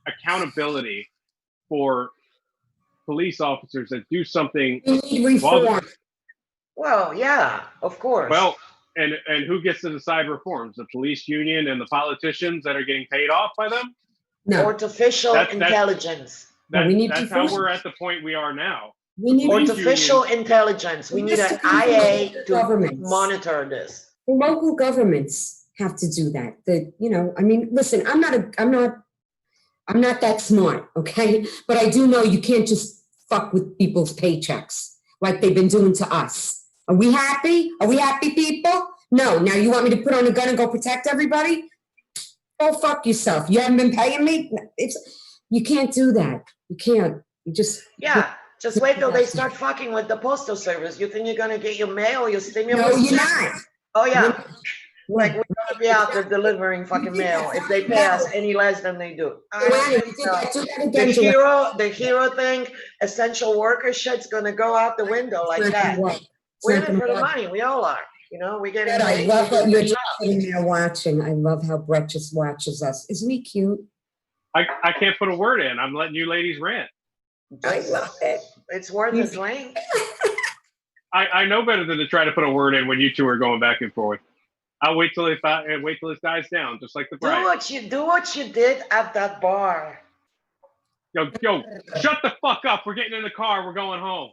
accountability for police officers that do something. We need reform. Well, yeah, of course. Well, and who gets to decide reforms? The police union and the politicians that are getting paid off by them? No, artificial intelligence. That's how we're at the point we are now. we need Artificial intelligence. We need an IA to monitor this. the local governments have to do that. I mean, listen, I'm not that smart, okay? But I do know you can't just fuck with people's paychecks like they've been doing to us. Are we happy? Are we happy people? No. Now you want me to put on a gun and go protect everybody? Oh, fuck yourself. You haven't been paying me? You can't do that. You can't. You just... Yeah. Just wait till they start fucking with the postal service. You think you're going to get your mail, your stimulus? No, you're not. Oh, yeah. Like, we're going to be out there delivering fucking mail if they pay us any less than they do. The hero thing, essential worker shit's going to go out the window like that. We're in it for the money. We all are. We get it. I love that you're just sitting there watching. I love how Brett just watches us. Isn't he cute? I can't put a word in. I'm letting you ladies rant. I love it. It's worth a drink. I know better than to try to put a word in when you two are going back and forth. I'll wait till it dies down, just like the bride. Do what you did at that bar. Yo, shut the fuck up. We're getting in the car. We're going home.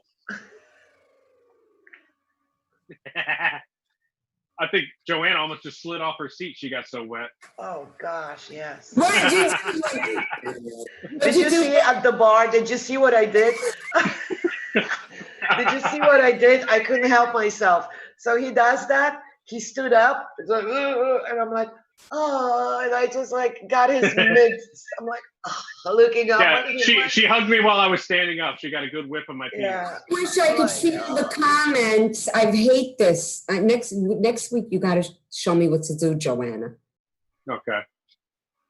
I think Joanna almost just slid off her seat. She got so wet. Oh gosh, yes. What did you Did you see at the bar? Did you see what I did? Did you see what I did? I couldn't help myself. So he does that. He stood up. It's like, and I'm like, oh, and I just like got his midst. I'm like, oh, looking up. Yeah, she hugged me while I was standing up. She got a good whip of my penis. Yeah. I wish I could see all the comments. I hate this. Next week, you got to show me what to do, Joanna. Okay.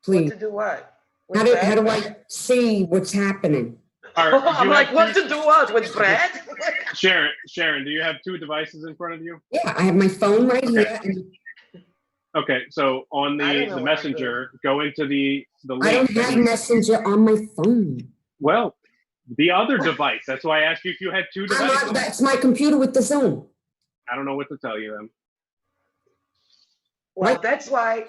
Please. What to do what? How do I see what's happening? All right, I'm like, what to do what? With Brett? Sharon, do you have two devices in front of you? Yeah, I have my phone right here. Okay, so on the messenger, go into the link. I don't have messenger on my phone. Well, the other device. That's why I asked you if you had two devices. That's my computer with the Zoom. I don't know what to tell you then. Well, that's why.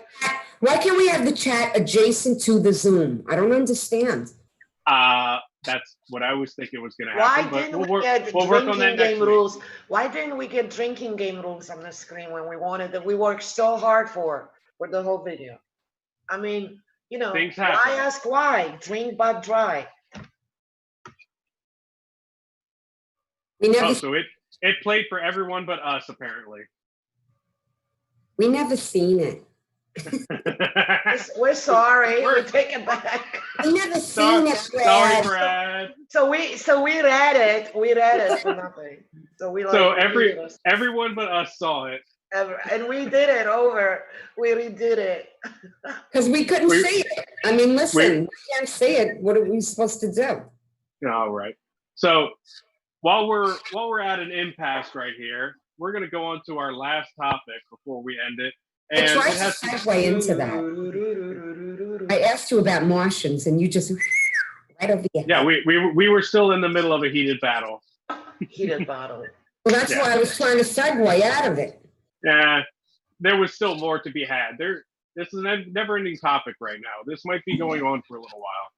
Why can't we have the chat adjacent to the Zoom? I don't understand. That's what I was thinking was going to happen. Why didn't we get drinking game rules? Why didn't we get drinking game rules on the screen when we wanted that? We worked so hard for the whole video. I mean, things happen. Why ask why? Drink but dry. We never. It played for everyone but us, apparently. We never seen it. We're sorry. We take it back. We never seen it, Sorry, Brad. Brad. So we read it. We read it for nothing. So we like. So everyone but us saw it. And we did it over. We redid it. Because we couldn't see it. I mean, listen, we can't see it. What are we supposed to do? All right. So while we're at an impasse right here, we're going to go on to our last topic before we end it. And I tried it has to segue into that. I asked you about Martians, and you just right over your head. Yeah, we were still in the middle of a heated battle. Heated battle. Well, that's why I was trying to segue out of it. Yeah, there was still more to be had. This is a never-ending topic right now. This might be going on for a little while.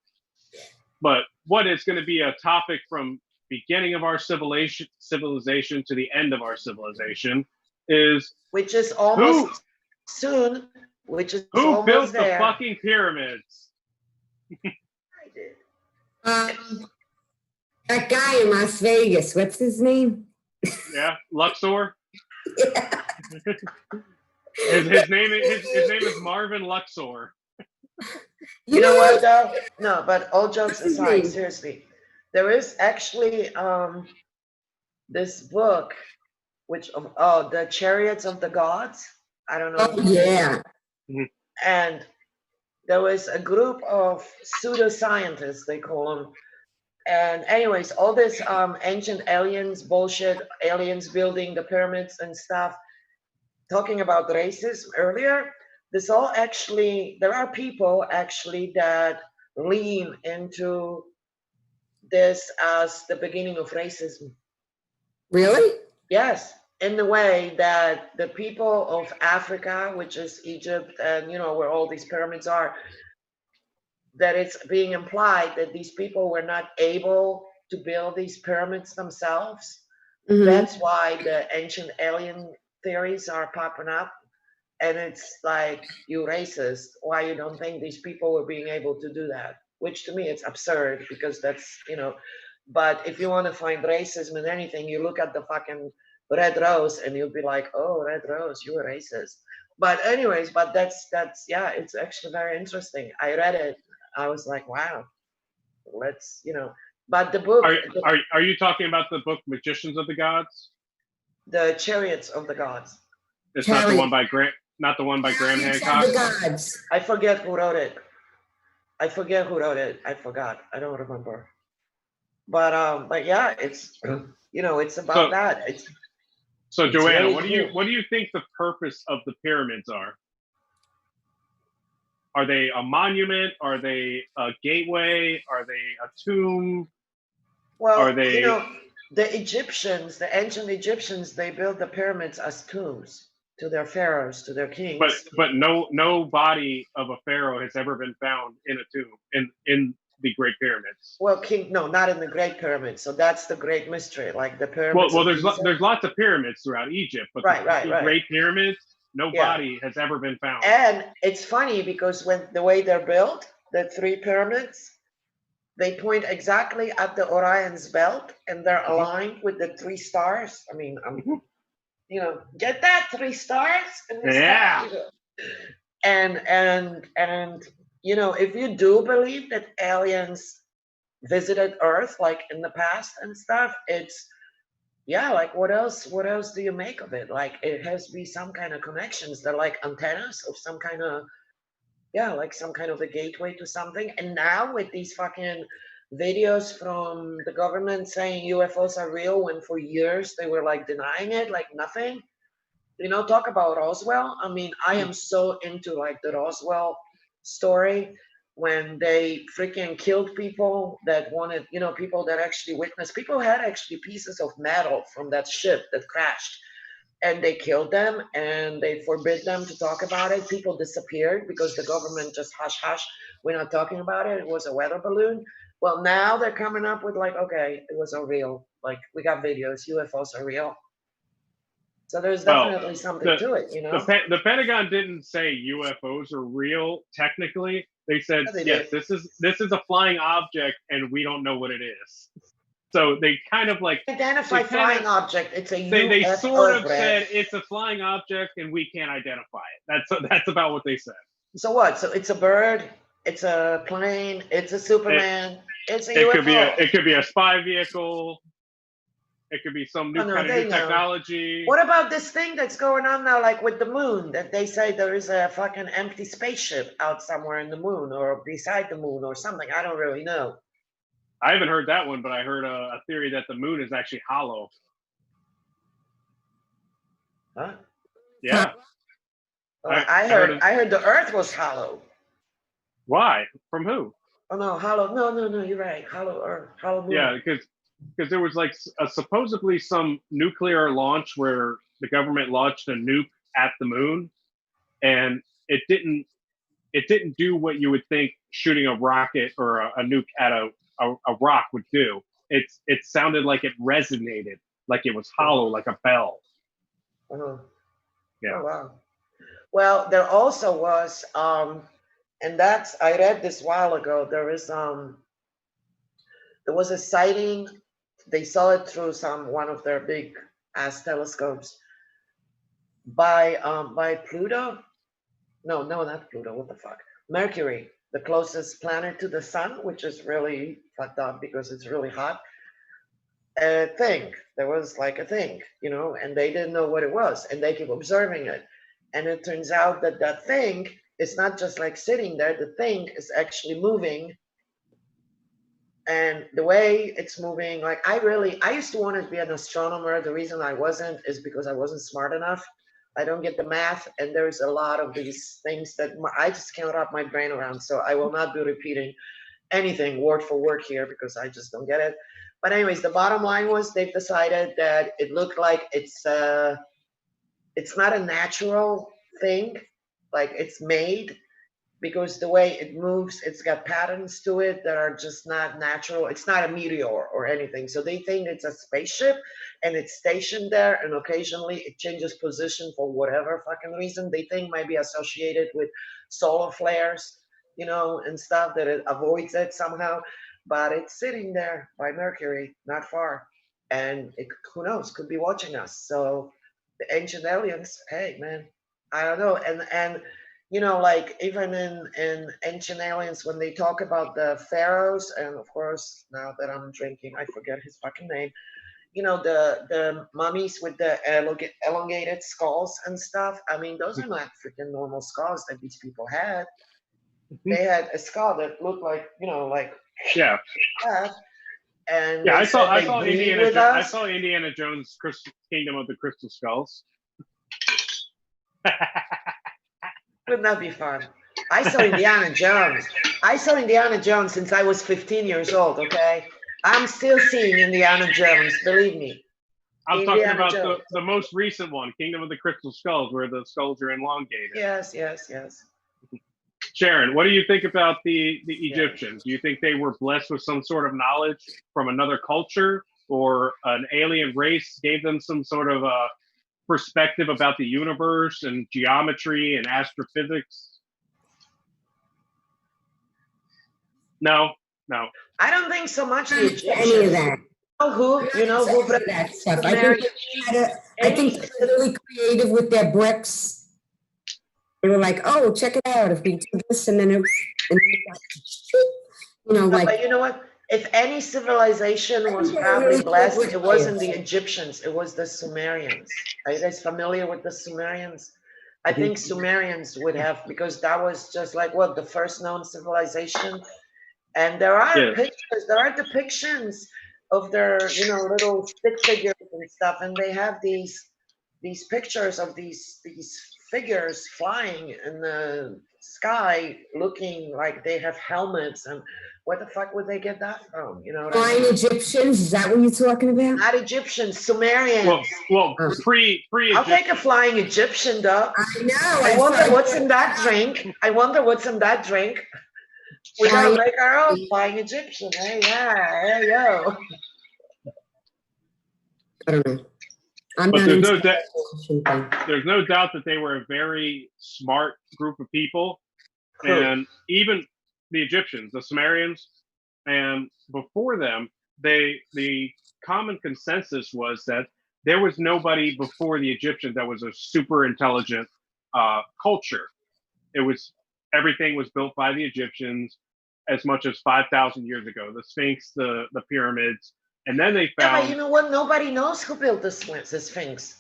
But what is going to be a topic from beginning of our civilization to the end of our civilization is... Which is almost soon. Which is who almost built there. the fucking pyramids? I did. That guy in Las Vegas, what's his name? Yeah, Luxor. Yeah. His name is Marvin Luxor. You know what though? No, but all jokes aside, seriously, there is actually this book, which the Chariots of the Gods. I don't know. Oh yeah. And there was a group of pseudoscientists, they call them. And anyways, all this ancient aliens bullshit, aliens building the pyramids and stuff, talking about racism earlier, this all actually, there are people actually that lean into this as the beginning of racism. Really? Yes, in the way that the people of Africa, which is Egypt and, you know, where all these pyramids are, that it's being implied that these people were not able to build these pyramids themselves. Mm-hmm. That's why the ancient alien theories are popping up. And it's like, you racist, why you don't think these people were being able to do that? Which to me, it's absurd because that's, you know, but if you want to find racism in anything, you look at the fucking red rose and you'll be like, oh, red rose, you're a racist. But anyways, but that's, yeah, it's actually very interesting. I read it. I was like, wow, let's, you know, but the book. Are you talking about the book Magicians of the Gods? The Chariots of the Gods. It's not the one by Graham Hancock. The Gods. I forget who wrote it. I forgot. I don't remember. But yeah, it's, you know, it's about that. So Joanna, really what do you think the purpose of the pyramids are? Are they a monument? Are they a gateway? Are they a tomb? Well, are they... you know, the Egyptians, the ancient Egyptians, they built the pyramids as tombs to their pharaohs, to their kings. But no body of a pharaoh has ever been found in a tomb in the Great Pyramids. Well, not in the Great Pyramid. So that's the great mystery, like the pyramids. Well, there's lots of pyramids throughout Egypt, but the Great Pyramids, no body has ever been found. And it's funny because when the way they're built, the three pyramids, they point exactly at the Orion's belt, and they're aligned with the three stars. I mean, you know, get that 3 stars? Yeah. And you know, if you do believe that aliens visited Earth like in the past and stuff, it's, yeah, like what else do you make of it? Like it has to be some kind of connections. They're like antennas of some kind of, yeah, like some kind of a gateway to something. And now with these fucking videos from the government saying UFOs are real, when for years they were like denying it, like nothing. You know, talk about Roswell. I mean, I am so into like the Roswell story when they freaking killed people that wanted, you know, people that actually witnessed. People had actually pieces of metal from that ship that crashed, and they killed them and they forbid them to talk about it. People disappeared because the government just hush, we're not talking about it. It was a weather balloon. Well, now they're coming up with like, okay, it was all real. Like we got videos, UFOs are real. So there's definitely something to it, you know. The Pentagon didn't say UFOs are real. Technically, they said yes. This is a flying object, and we don't know what it is. So they kind of like identify they kinda- flying object. It's a they UFO, sort of Brett. said it's a flying object and we can't identify it. That's about what they said. So what? So it's a bird, it's a plane, it's a Superman, it's a It UFO. could be a spy vehicle. It could be some new Oh, no, kind of they new know. technology. What about this thing that's going on now, like with the moon, that they say there is a fucking empty spaceship out somewhere in the moon or beside the moon or something? I don't really know. I haven't heard that one, but I heard a theory that the moon is actually hollow. Huh? Yeah. I heard the Earth was hollow. Why? From who? Oh no, hollow. No, you're right. Hollow Earth, hollow moon. Yeah, because there was like supposedly some nuclear launch where the government launched a nuke at the moon, and it didn't do what you would think shooting a rocket or a nuke at a rock would do. It sounded like it resonated, like it was hollow, like a bell. Uh-huh. Yeah. Oh, wow. Well, there also was, and that's, I read this a while ago. There was a sighting. They saw it through one of their big ass telescopes by Pluto. No, not Pluto. What the fuck? Mercury, the closest planet to the sun, which is really fucked up because it's really hot. A thing. There was like a thing, and they didn't know what it was, and they keep observing it. And it turns out that that thing is not just like sitting there. The thing is actually moving. And the way it's moving, like I used to want to be an astronomer. The reason I wasn't is because I wasn't smart enough. I don't get the math, and there's a lot of these things that I just can't wrap my brain around. So I will not be repeating anything word for word here because I just don't get it. But anyways, the bottom line was they've decided that it looked like it's not a natural thing, like it's made, because the way it moves, it's got patterns to it that are just not natural. It's not a meteor or anything. So they think it's a spaceship and it's stationed there, and occasionally it changes position for whatever fucking reason. They think might be associated with solar flares, and stuff, that it avoids it somehow. But it's sitting there by Mercury, not far. And who knows, could be watching us. So the ancient aliens, hey man, I don't know. And like even in Ancient Aliens, when they talk about the pharaohs, and of course, now that I'm drinking, I forget his fucking name, the mummies with the elongated skulls and stuff. I mean, those are not freaking normal skulls that these people had. They had a skull that looked like, Yeah. that. And Yeah, I saw Indiana Jones' Kingdom of the Crystal Skulls. Wouldn't that be fun? I saw Indiana Jones. I saw Indiana Jones since I was 15 years old, okay? I'm still seeing Indiana Jones, believe me. I'm talking about the most recent one, Kingdom of the Crystal Skulls, where the skulls are elongated. Yes. Sharon, what do you think about the Egyptians? Do you think they were blessed with some sort of knowledge from another culture, or an alien race gave them some sort of perspective about the universe and geometry and astrophysics? No. I don't think so much the Egyptians. Any of that. Who that stuff. I think they're really creative with their bricks. They were like, "Oh, check it out! If we do this, and then But you know what? If any civilization was probably blessed, it wasn't the Egyptians. It was the Sumerians. Are you guys familiar with the Sumerians? I think Sumerians would have, because that was just like the first known civilization. And there are pictures. There are depictions of their, little stick figures and stuff, and they have these pictures of these figures flying in the sky, looking like they have helmets. And where the fuck would they get that from? Flying Egyptians? Is that what you're talking about? Not Egyptians, Sumerians. Well, pre. I'll take a flying Egyptian, though. I know. I wonder what's in that drink. We gotta make our own flying Egyptian. Hey, yeah, hey, yo. I don't know. There's no doubt that they were a very smart group of people. Cool. And even the Egyptians, the Sumerians, and before them, the common consensus was that there was nobody before the Egyptians that was a super intelligent culture. It was everything was built by the Egyptians as much as 5,000 years ago. The Sphinx, the pyramids, and then they Yeah, found. but you know what? Nobody knows who built the Sphinx.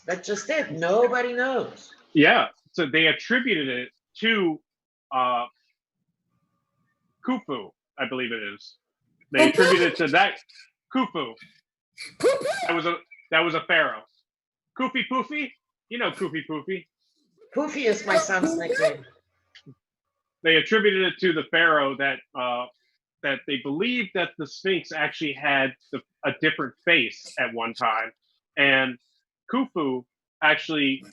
That's just it. Nobody knows. Yeah, so they attributed it to Khufu, I believe it is. They attributed it to that Khufu. That was a pharaoh. Kufi Poofy, you know Kufi Poofy. Poofy is my son's nickname. They attributed it to the pharaoh that they believed that the Sphinx actually had a different face at one time, and Khufu actually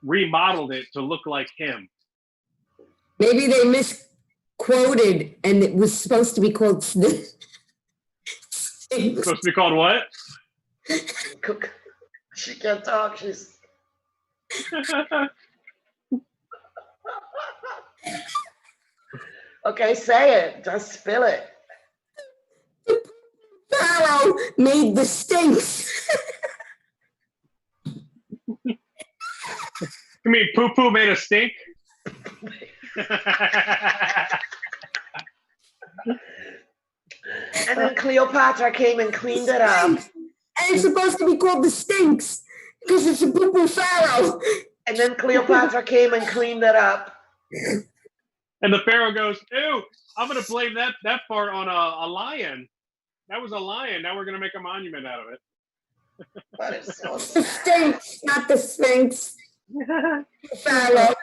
remodeled it to look like him. Maybe they misquoted, and it was supposed to be called Sphinx. Supposed to be called what? She can't talk. She's. Okay, say it. Just spill it. Pharaoh made the Sphinx. You mean Poo Poo made a stink? And then Cleopatra came and cleaned it up. And it's supposed to be called the Sphinx because it's a poo-poo pharaoh. And then Cleopatra came and cleaned it up. And the pharaoh goes, "Ew, I'm going to blame that part on a lion. That was a lion. Now we're going to make a monument out of it." But it's so The Sphinx, not the Sphinx. Pharaoh.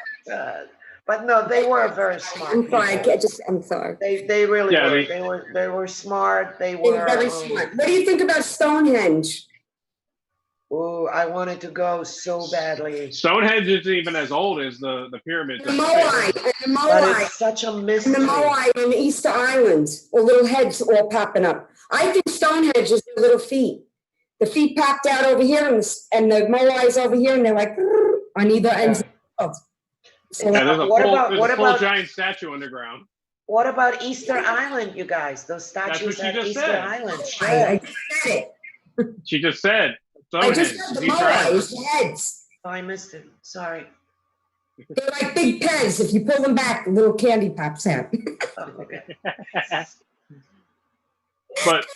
But no, they were very smart. I'm sorry. I'm sorry. They really Yeah, were. They were smart. They They're were very smart. What do you think about Stonehenge? Oh, I wanted to go so badly. Stonehenge isn't even as old as the pyramids. The Moai, and the But Moai, it's such a and mystery. the Moai and the Easter Islands, or little heads all popping up. I think Stonehenge is their little feet. The feet popped out over here, and the Moai's over here, and they're like on either ends. Yeah. So Yeah, there's a What full about giant statue underground. what about Easter Island, you guys? Those That's what statues she at just Easter said. Island. I Sure. just said it. She just said I Stonehenge. just said the Easter Moai Island. is the heads. Oh, I missed it. Sorry. They're like big pens. If you pull them back, the little candy pops out. Oh, okay. But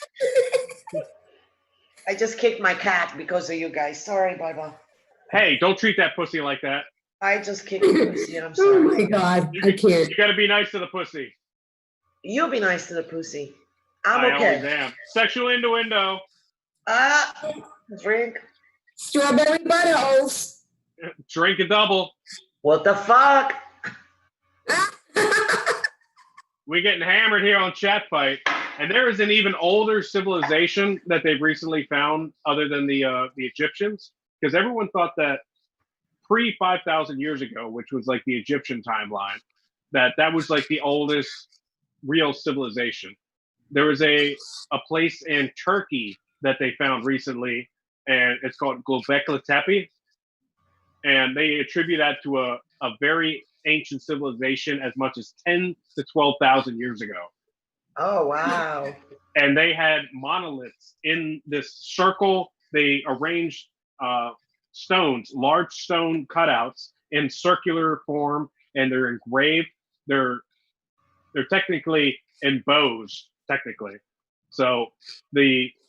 I just kicked my cat because of you guys. Sorry, Baba. hey, don't treat that pussy like that. I just kicked the pussy and I'm Oh sorry. my God, I can't. You got to be nice to the pussy. You be nice to the pussy. I'm I always okay. am. Sexual innuendo. Drink. Strawberry buttholes. Drink a double. What the fuck? We're getting hammered here on Chat Fight, and there is an even older civilization that they've recently found, other than the Egyptians, because everyone thought that pre 5,000 years ago, which was like the Egyptian timeline, that was like the oldest real civilization. There was a place in Turkey that they found recently, and it's called Göbekli Tepe, and they attribute that to a very ancient civilization as much as 10 to 12,000 years ago. Oh, wow. And they had monoliths in this circle. They arranged stones, large stone cutouts in circular form, and they're engraved. They're technically embossed, technically. So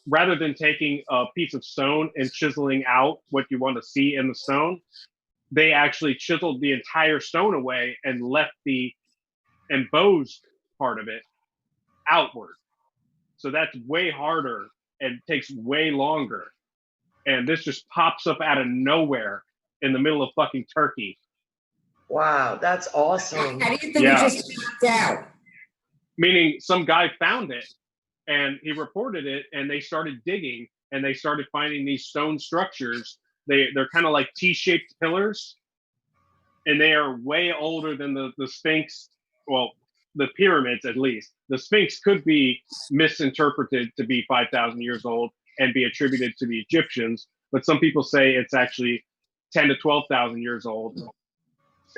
rather than taking a piece of stone and chiseling out what you want to see in the stone, they actually chiseled the entire stone away and left the embossed part of it outward. So that's way harder and takes way longer. And this just pops up out of nowhere in the middle of fucking Turkey. Wow, that's awesome. How do you think Yeah. it just popped out? Meaning some guy found it and he reported it, and they started digging and they started finding these stone structures. They're kind of like T-shaped pillars, and they are way older than the Sphinx. Well, the pyramids, at least. The Sphinx could be misinterpreted to be 5,000 years old and be attributed to the Egyptians, but some people say it's actually 10 to 12,000 years old.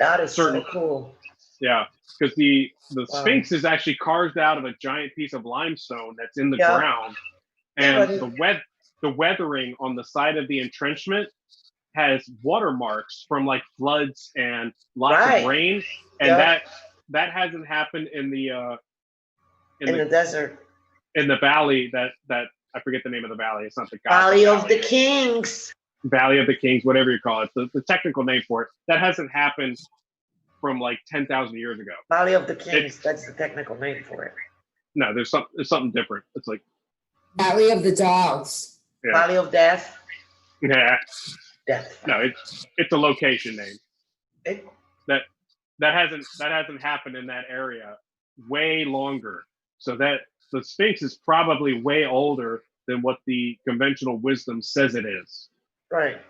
That is so cool. Yeah, because the Sphinx is actually carved out of a giant piece of limestone that's in the ground, and but the weathering on the side of the entrenchment has watermarks from like floods and lots right. of rain, and Yeah. that hasn't happened in the In the desert. in the valley that I forget the name of the valley. It's not the Valley Gotham of the Kings. Valley of the Kings, whatever you call it. The technical name for it. That hasn't happened from like 10,000 years ago. Valley of the Kings. That's the technical name for it. No, there's something different. It's like Valley of the Dogs. yeah. Valley of Death. Yeah. Death. No, it's a location name. It, That hasn't happened in that area way longer. So that the Sphinx is probably way older than what the conventional wisdom says it is. right.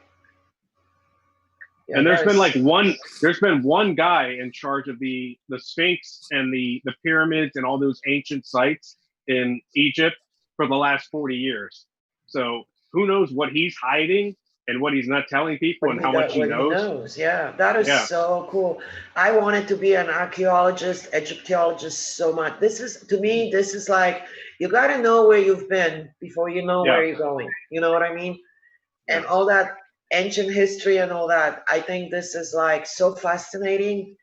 Yeah, And there's is- been one guy in charge of the Sphinx and the pyramids and all those ancient sites in Egypt for the last 40 years. So who knows what he's hiding and what he's not telling people and how much he knows. Yeah, that is so cool. I wanted to be an archaeologist, Egyptologist so much. This is like, you got to know where you've been before you know where you're going. You know what I mean? And all that ancient history and all that. I think this is like so fascinating.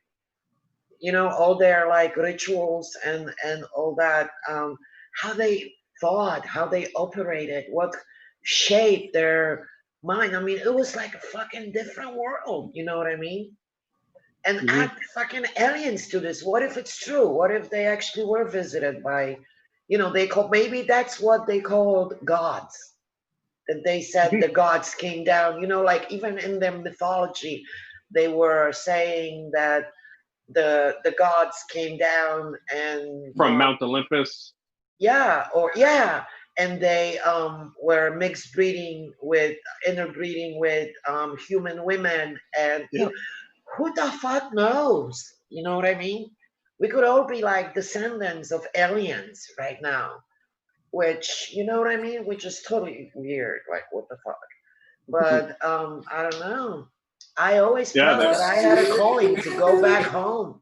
You know, all their like rituals and all that, how they thought, how they operated, what shaped their mind. I mean, it was like a fucking different world. You know what I mean? And add fucking aliens to this. What if it's true? What if they actually were visited by, maybe that's what they called gods. That they said the gods came down, like even in their mythology, they were saying that the gods came down and from Mount Olympus. And they were interbreeding with human women, and who the fuck knows? You know what I mean? We could all be like descendants of aliens right now. Which, you know what I mean? Which is totally weird. Like, what the fuck? But I don't know. I always felt that I had a calling to go back home.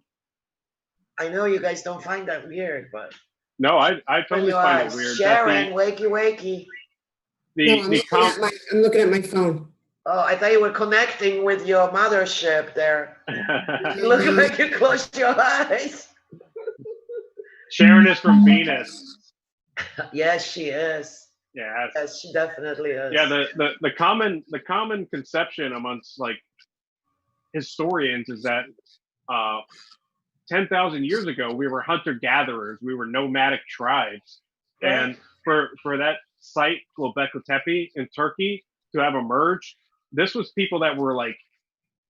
I know you guys don't find that weird, but no, I totally find it weird. Sharon, wakey. I'm looking at my phone. Oh, I thought you were connecting with your mothership there. Look like you closed your eyes. Sharon is from Venus. Yes, she is. Yeah. Yes, she definitely is. Yeah, the common conception amongst like historians is that 10,000 years ago we were hunter-gatherers, we were nomadic tribes. Right. And for that site, Göbekli Tepe in Turkey, to have emerged, this was people that were like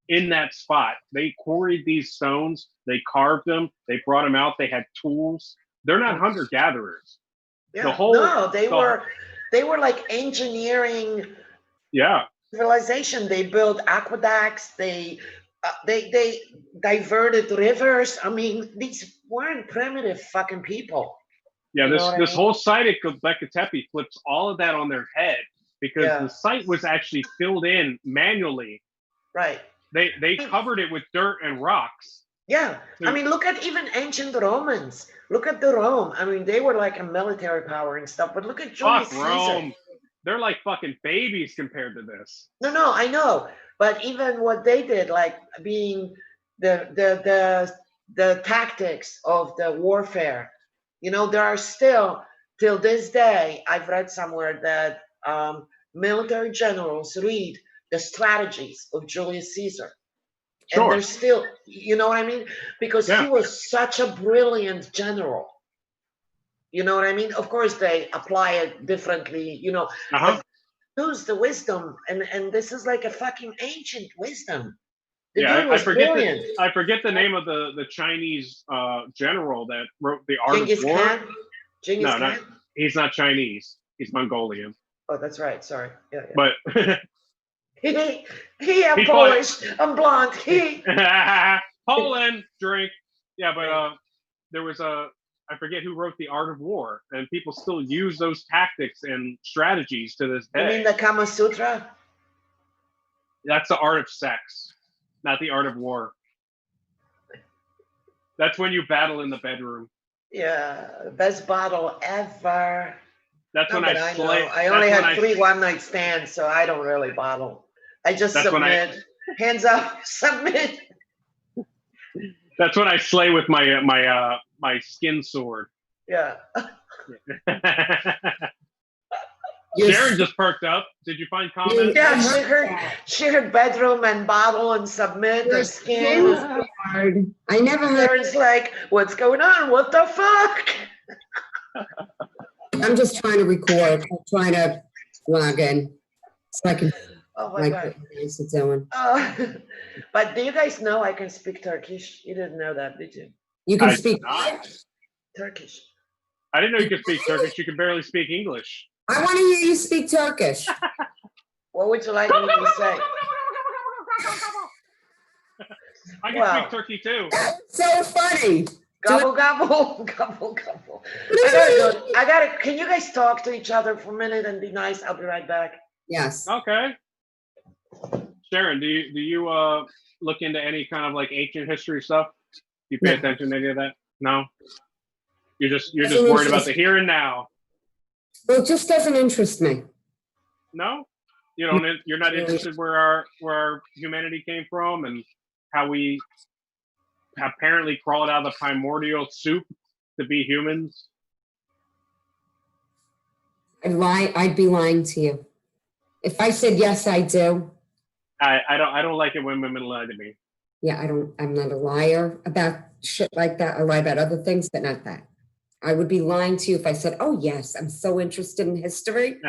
in that spot. They quarried these stones, they carved them, they brought them out, they had tools. They're not hunter-gatherers. Yeah. They were like engineering civilization. They built aqueducts, they diverted rivers. I mean, these weren't primitive fucking people. Yeah, this whole site at Göbekli Tepe flips all of that on their head, because the site was actually filled in manually. Right. They covered it with dirt and rocks. Yeah. I mean, look at even ancient Romans. Look at the Rome. I mean, they were like a military power and stuff, but look at Julius Caesar. Rome. They're like fucking babies compared to this. No, I know. But even what they did, like being the tactics of the warfare, there are still, till this day, I've read somewhere that military generals read the strategies of Julius Caesar. Sure. And they're still, you know what I mean? Because he was such a brilliant general. You know what I mean? Of course, they apply it differently, but use the wisdom. And this is like a fucking ancient wisdom. I forget the name of the Chinese general that wrote The Art of War. Genghis Khan? He's not Chinese. He's Mongolian. Oh, that's right. Sorry. Yeah. But I'm Polish. I'm blonde. Poland, drink. Yeah, but there was I forget who wrote The Art of War, and people still use those tactics and strategies to this day. You mean the Kama Sutra? That's the art of sex, not the art of war. That's when you battle in the bedroom. Yeah, best battle ever. That's No, when but I I slay. know. I only that's when had 3 one-night stands, so I don't really bottle. I just That's when I- submit. Hands up, submit. That's when I slay with my skin sword. Yeah. Sharon just perked up. Did you find comments? Yeah, she heard bedroom and bottle and submit the skin. Hard. I never heard. Sharon's like, what's going on? What the fuck? I'm just trying to record. I'm trying to log in so I can Oh my like God. what you guys are doing. But do you guys know I can speak Turkish? You didn't know that, did you? You can I speak. did not. Turkish. I didn't know you could speak Turkish. You can barely speak English. I want to hear you speak Turkish. What would you like me to say? I can Wow. speak Turkey too. So funny. Gobble, gobble, gobble, gobble. Can you guys talk to each other for a minute and be nice? I'll be right back. Yes. Okay. Sharon, do you look into any kind of like ancient history stuff? Do you pay No. attention to any of that? No. You're just Doesn't worried about interest- the here and now. Well, it just doesn't interest me. No, you're not interested where our humanity came from and how we apparently crawled out of the primordial soup to be humans. I'd be lying to you. If I said yes, I do. I don't like it when women lie to me. Yeah, I'm not a liar about shit like that. I lie about other things, but not that. I would be lying to you if I said, oh yes, I'm so interested in history.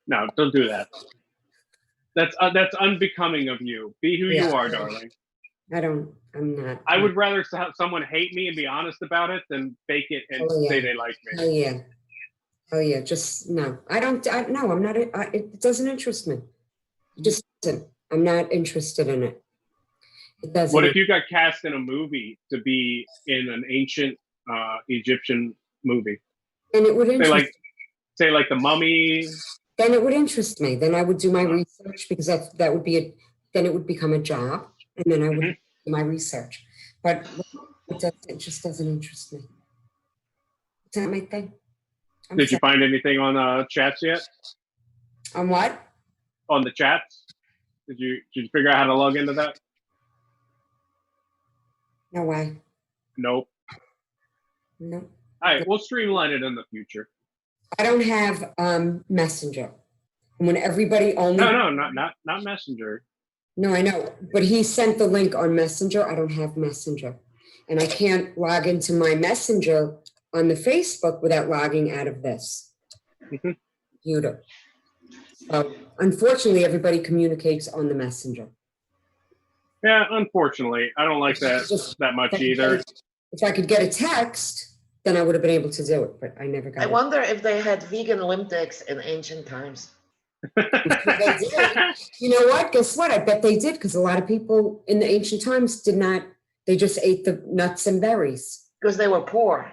No, don't do that. That's unbecoming of you. Be who you are, darling. I'm not. I would rather have someone hate me and be honest about it than fake it and say they like me. Oh yeah. Oh yeah. Just no. No, I'm not. It doesn't interest me. It just doesn't. I'm not interested in it. It doesn't. What if you got cast in a movie to be in an ancient Egyptian movie? And it would interest. Say like the Mummy. Then it would interest me. Then I would do my research because that would be then it would become a job, and then I would do my research. But it just doesn't interest me. It's not my thing. Did you find anything on chats yet? On what? On the chats? Did you figure out how to log into that? No way. Nope. No. All right, we'll streamline it in the future. I don't have Messenger. And when everybody only No, not Messenger. No, I know, but he sent the link on Messenger. I don't have Messenger, and I can't log into my Messenger on the Facebook without logging out of this computer. So unfortunately, everybody communicates on the Messenger. Yeah, unfortunately, I don't like that much either. If I could get a text, then I would have been able to do it, but I never got I it. wonder if they had vegan Olympics in ancient times. They did. You know what? Guess what? I bet they did, because a lot of people in the ancient times did not. They just ate the nuts and berries. Because they were poor.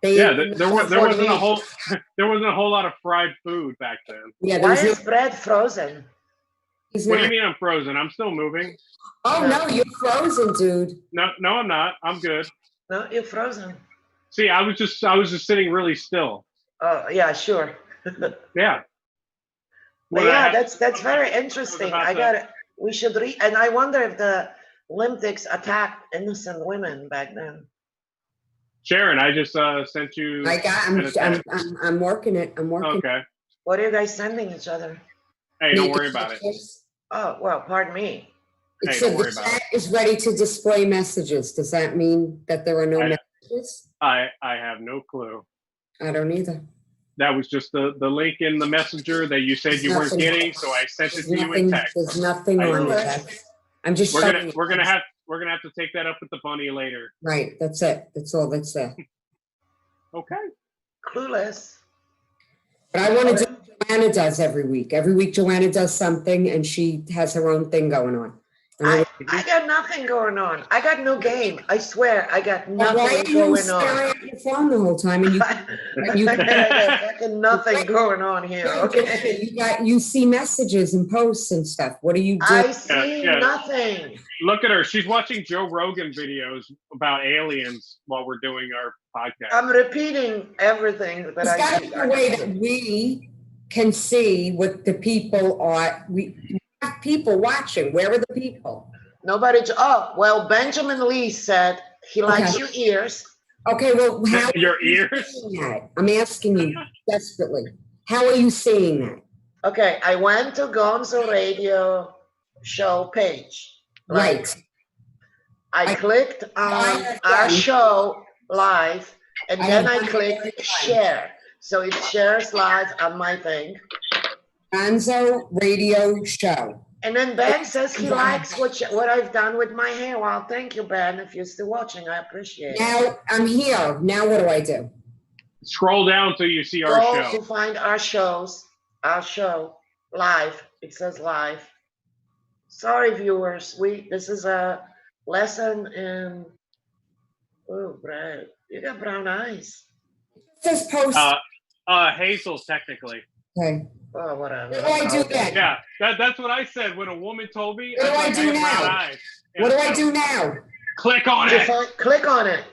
There wasn't a whole lot of fried food back then. Yeah, Why is bread frozen? What do you mean I'm frozen? I'm still moving. Oh no, you're frozen, dude. No, I'm not. I'm good. No, you're frozen. See, I was just sitting really still. Oh yeah, sure. Yeah. But yeah, that's very interesting. I got it. We should read, and I wonder if the Olympics attacked innocent women back then. Sharon, I just sent you. I'm working it. I'm working. Okay. What are you guys sending each other? Hey, don't worry about it. Oh well, pardon me. It Hey, said don't the worry about chat is ready to display messages. Does that mean that there are no messages? I have no clue. I don't either. That was just the link in the messenger that you said you weren't getting, so I sent it to you in text. There's nothing on it. I'm just. We're gonna have to take that up with the bunny later. Right. That's it. That's all that's there. Okay. Clueless. But I want to do what Joanna does every week. Every week Joanna does something, and she has her own thing going on. I got nothing going on. I got no game. I swear, I got Why nothing are you going staring on. at your phone the whole time? And I got fucking nothing going on here. Okay. you see messages and posts and stuff. What are you doing? I see nothing. Look at her. She's watching Joe Rogan videos about aliens while we're doing our podcast. I'm repeating everything that There's I got to see. be a way that we can see what the people are. We have people watching. Where are the people? Nobody. Oh, well, Benjamin Lee said he likes your ears. Okay, well, how Your are you ears? seeing that? I'm asking you desperately. How are you seeing that? Okay, I went to Gonzo radio show page. Right. I clicked on our show live, and then I clicked share. So it shares live on my thing. Gonzo radio show. And then Ben says he likes what I've done with my hair. Well, thank you, Ben. If you're still watching, I appreciate it. Now I'm here. Now what do I do? Scroll down till you see our Go show. to find our show live. It says live. Sorry, viewers. This is a lesson in. Oh, Brett, you got brown eyes. It says post. Hazel, technically. Okay. Oh, whatever. What do I do then? Yeah, that's what I said when a woman told me. What do I do now? What do I do now? Click on it. Click on it.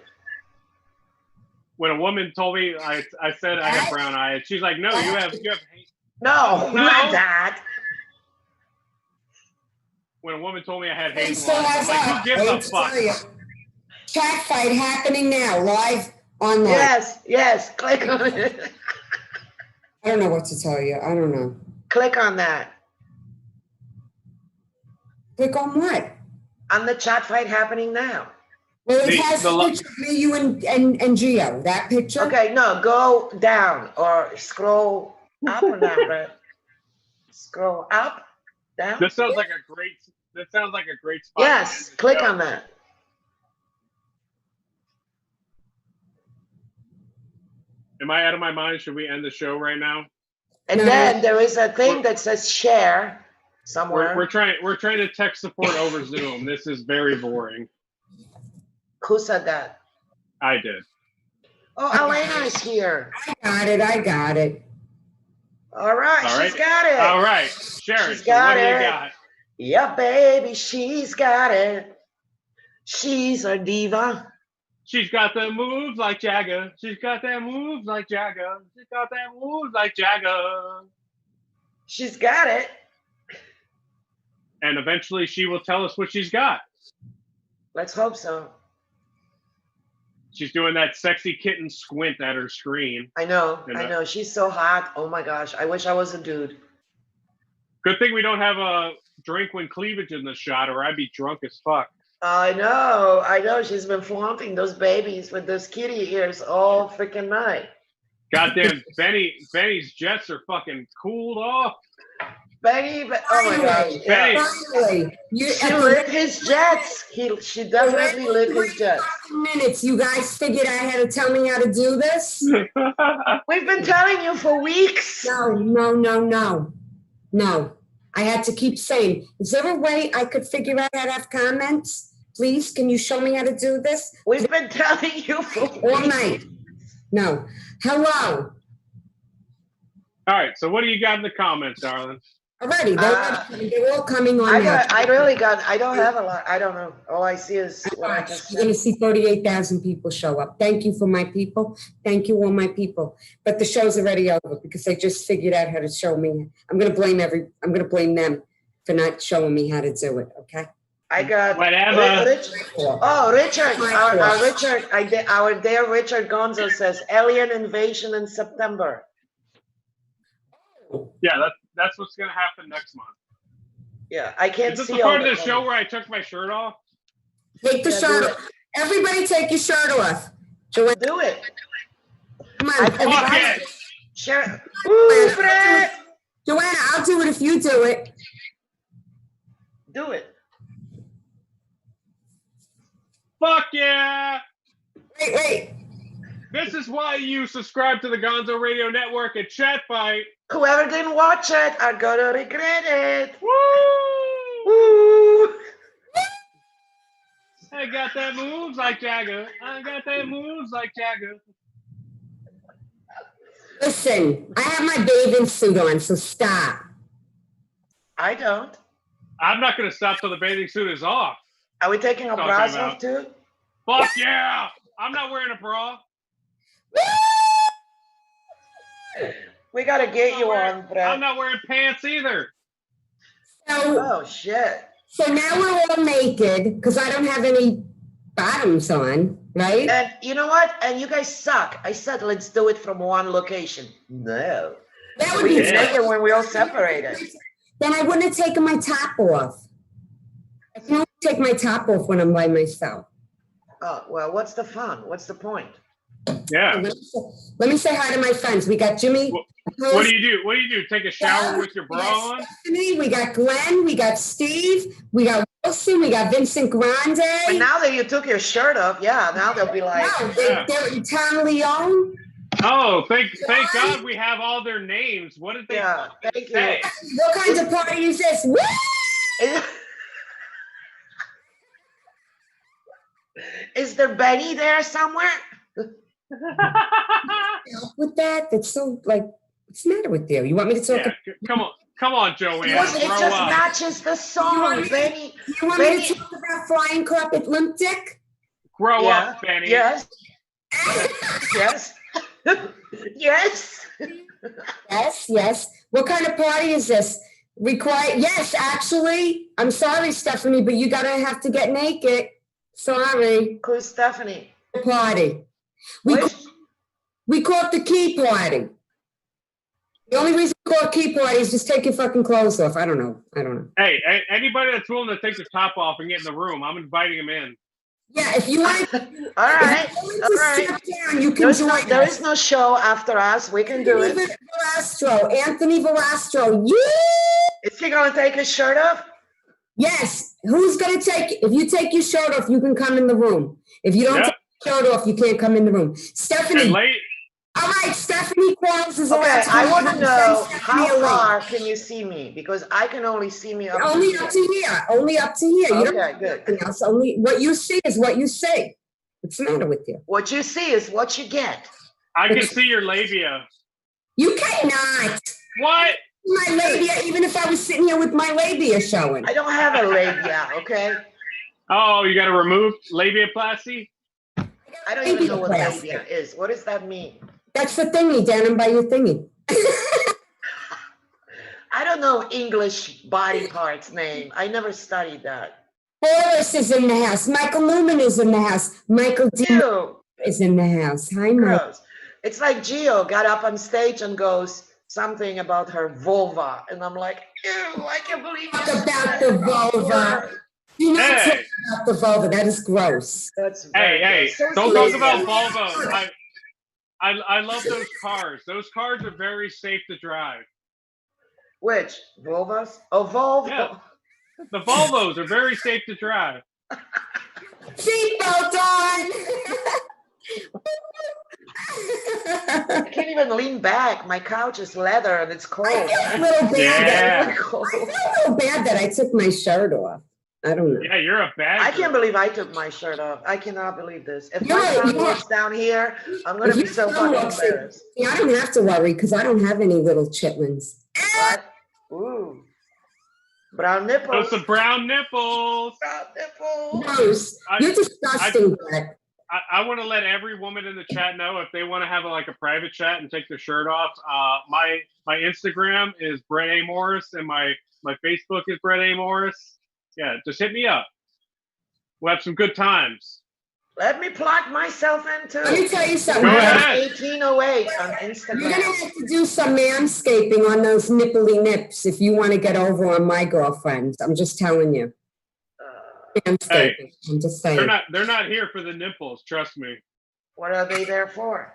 When a woman told me, I said I have brown eyes. She's like, no, you have. No, not that. When a woman told me I had hazel Still eyes, has I'm like, that. who gives a fuck? Chat fight happening now, live online. Yes. Click on it. I don't know what to tell you. I don't know. Click on that. Click on what? On the chat fight happening now. Well, it has a picture of me, you, and Gio. That picture? Okay, no, go down or scroll up or down, Brett. Scroll up, down. This sounds like a great spot. Yes, click on that. Am I out of my mind? Should we end the show right now? And then there is a thing that says share somewhere. We're trying to tech support over Zoom. This is very boring. Who said that? I did. Oh, Elena is here. I got it. All right, she's got it. All right, Sharon, She's got what do it. you got? Yeah, baby, she's got it. She's a diva. She's got the moves like Jagger. She's got that moves like Jagger. She's got that moves like Jagger. She's got it. And eventually she will tell us what she's got. Let's hope so. She's doing that sexy kitten squint at her screen. I know. She's so hot. Oh my gosh. I wish I was a dude. Good thing we don't have a drink when cleavage in the shot, or I'd be drunk as fuck. I know. She's been flaunting those babies with those kitty ears all freaking night. Goddamn, Benny's jets are fucking cooled off. Benny, oh my gosh. Benny. Finally. She lit his jets. She definitely lit his jets. Minutes, you guys figured out how to tell me how to do this? We've been telling you for weeks. No. I had to keep saying, is there a way I could figure out how to have comments? Please, can you show me how to do this? We've been telling you for all night. No. Hello. All right, so what do you got in the comments, darling? Already, they're all coming on now. I don't have a lot. I don't know. All I see is what I just You're going to see 38,000 people show up. Thank you for my people. Thank you, all my people. But the show's already over because they just figured out how to show me. I'm going to blame them for not showing me how to do it. Okay. I got whatever. Richard. Our dear Richard Gonzo says alien invasion in September. Yeah, that's what's gonna happen next month. Yeah, I can't see. Is this the part of the show where I took my shirt off? Take the shirt off. Everybody take your shirt off. Joanna, do it. Come on. Fuck it. Sharon. Ooh, Brett. Joanna, I'll do it if you do it. Do it. Fuck yeah. Wait. This is why you subscribe to the Gonzo Radio Network and Chat Fight. Whoever didn't watch it are gonna regret it. Woo! Woo! I got that moves like Jagger. I got that moves like Jagger. Listen, I have my bathing suit on, so stop. I don't. I'm not going to stop till the bathing suit is off. Are we taking a Talking bras about- off too? Fuck yeah! I'm not wearing a bra. We gotta get you on, I'm Brett. not wearing pants either. So, Oh shit. so now we're all naked because I don't have any bottoms on, right? And you know what? And you guys suck. I said let's do it from one location. No. That would We be can make it when we all separated. Then I wouldn't have taken my top off. I can only take my top off when I'm by myself. Oh, well, what's the fun? What's the point? Yeah. Let me say hi to my friends. We got Jimmy. What do you do? What do you do? Take a shower with your bra on? Stephanie, we got Glenn, we got Steve, we got Wilson, we got Vincent Grande. But now that you took your shirt off, yeah, now they'll be like, No, Yeah. they're Tom Leone. Oh, thank God we have all their names. What did they yeah, fucking thank say? you. What kind of party is this? Woo! Is there Benny there somewhere? With that, that's so like, what's the matter with you? You want me to talk? Yeah, come on, Joanne, Because it grow just up. matches the song, Benny. You want me Benny. to talk about flying carpet limp dick? Grow Yeah. up, Benny. Yes. Yes. Yes. Yes, yes. What kind of party is this? Yes, actually. I'm sorry, Stephanie, but you gotta have to get naked. Sorry. Who's Stephanie? Party. We Which- call it the key party. The only reason we call it key party is just take your fucking clothes off. I don't know. Hey, anybody that's willing to take their top off and get in the room, I'm inviting them in. Yeah, if you want to, All right. All right. step down, you can join There us. is no show after us. We can do it. Anthony Velastro. Yeah. Is he going to take his shirt off? Yes. Who's gonna if you take your shirt off, you can come in the room. If you don't Yep. take your shirt off, you can't come in the room. Stephanie. And late. All right, Stephanie Quarles is Okay, allowed to I come want in to the room. Send know Stephanie a how link. far can you see me? Because I can only see me up to Only here. up to here. Only up to here. You don't Okay, have good. anything else. Only what you see is what you see. What's the matter with you? What you see is what you get. I can see your labia. You cannot. What? My labia, even if I was sitting here with my labia showing. I don't have a labia, okay? Oh, you got to remove labiaplasty? I don't even know what Labia-plasty. labia is. What does that mean? That's the thingy down by your thingy. I don't know English body parts name. I never studied that. Boris is in the house. Michael Newman is in the house. Michael D Ew, is in the house. Hi, Mike. gross. It's like Gio got up on stage and goes something about her vulva. And I'm like, ew, I can't believe Talk you about said the that vulva. word. Do not Hey. talk about the vulva. That is gross. That's Hey, very hey, gross. don't Seriously. talk about Volvo. I love those cars. Those cars are very safe to drive. Which? Vulvas? Oh, Volvo. Yeah. The Volvos are very safe to drive. Seatbelt on. I can't even lean back. My couch is leather and it's cold. I feel a little bad. Yeah. Really cold. I feel a little bad that I took my shirt off. I don't know. Yeah, you're a bad I can't girl. believe I took my shirt off. I cannot believe this. If You're my right, son you're- walks down here, I'm gonna If be your so son fucking walks in- embarrassed. Yeah, I don't have to worry because I don't have any little chitlins. What? Ooh. Brown Those nipples. some brown nipples. Brown nipples. Gross. I- You're disgusting, Brett. I want to let every woman in the chat know if they want to have a private chat and take their shirt off. My Instagram is Brett A. Morris and my Facebook is Brett A. Morris. Yeah, just hit me up. We'll have some good times. Let me plug myself in too. Let me tell you something. Go Brett. ahead. 1808 on You're Instagram. gonna have to do some manscaping on those nipply nips if you want to get over on my girlfriend. I'm just telling you. Manscaping. I'm just saying. They're not here for the nipples, trust me. What are they there for?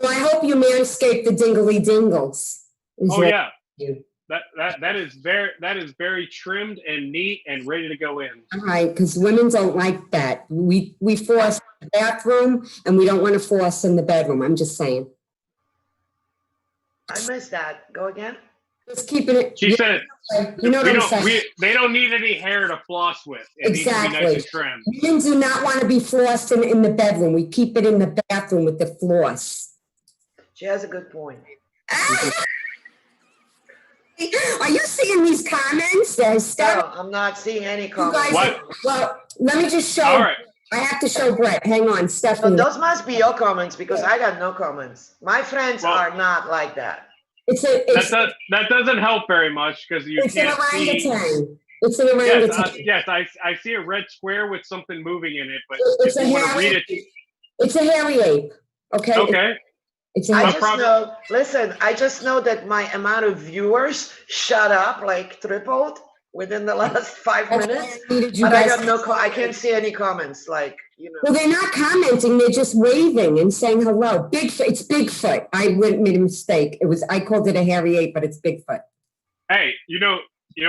Well, I hope you manscape the dingly dingles. Is Oh what yeah. you- That is very trimmed and neat and ready to go in. All right, because women don't like that. We force the bathroom and we don't want to force in the bedroom. I'm just saying. I missed that. Go again. Just keeping it. She said, You know what I'm saying? they don't need any hair to floss with. It needs to be nice and trimmed. Men do not want to be flossed in the bedroom. We keep it in the bathroom with the floss. She has a good point. Are you seeing these comments? No, I'm not seeing any comments. Well, let me just show. All right. I have to show Brett. Hang on, Stephanie. But those must be your comments because I got no comments. My friends are not like that. That doesn't help very much because you can't see. It's an orangutan. Yes, I see a red square with something moving in it, but It's if you want to read it. It's a hairy ape. Okay. Okay. I just know that my amount of viewers shut up, like tripled within the last 5 minutes. But I can't see any comments, like, you know. Well, they're not commenting, they're just waving and saying hello. Bigfoot, it's Bigfoot. I made a mistake. I called it a hairy ape, but it's Bigfoot. Hey, you know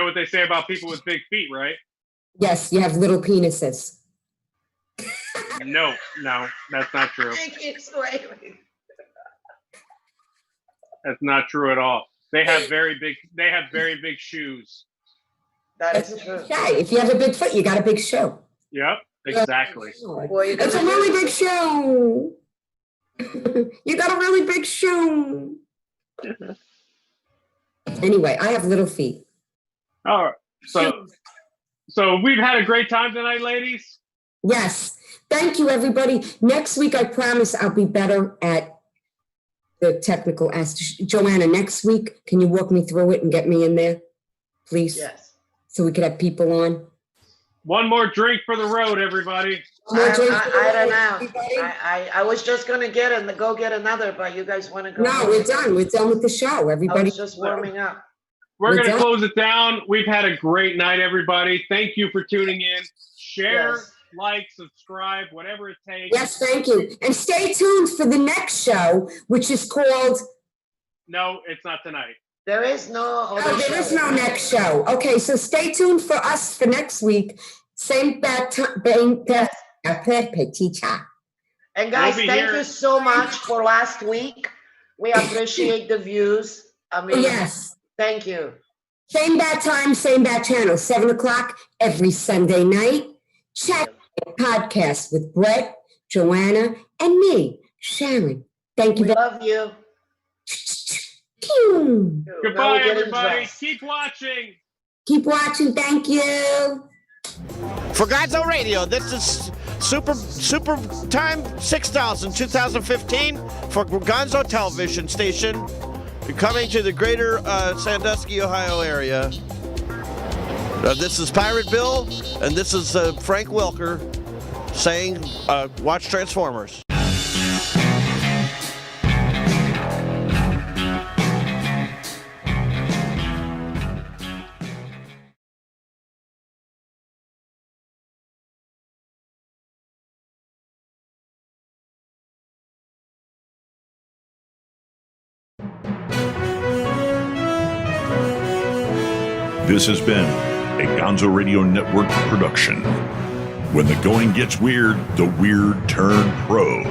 what they say about people with big feet, right? Yes, you have little penises. No, that's not true. That's not true at all. They have very big shoes. That is true. Okay, if you have a big foot, you got a big shoe. Yep, exactly. It's a really big shoe. You got a really big shoe. Anyway, I have little feet. All right. So we've had a great time tonight, ladies. Yes. Thank you, everybody. Next week, I promise I'll be better at the technical aspect. Joanna, next week, can you walk me through it and get me in there, please? Yes. So we could have people on. One more drink for the road, everybody. I don't know. I was just going to go get another, but you guys want to go? No, we're done. We're done with the show. Everybody. I was just warming up. We're going to close it down. We've had a great night, everybody. Thank you for tuning in. Share, like, subscribe, whatever it takes. Yes, thank you. And stay tuned for the next show, which is called... No, it's not tonight. There is no there is no next show. Okay, so stay tuned for us for next week. Same bad time. And guys, thank you so much for last week. We appreciate the views. I mean, yes. Thank you. Same bad time, same bad channel, 7:00 every Sunday night. Check the podcast with Brett, Joanna, and me, Sharon. Thank you. We love you. Goodbye, everybody. Keep watching. Keep watching. Thank you. For Gonzo Radio, this is Super Time 6000 2015 for Gonzo Television Station. Coming to the greater Sandusky, Ohio area. This is Pirate Bill, and this is Frank Welker saying, watch Transformers. This has been a Gonzo Radio Network production. When the going gets weird, the weird turn pro.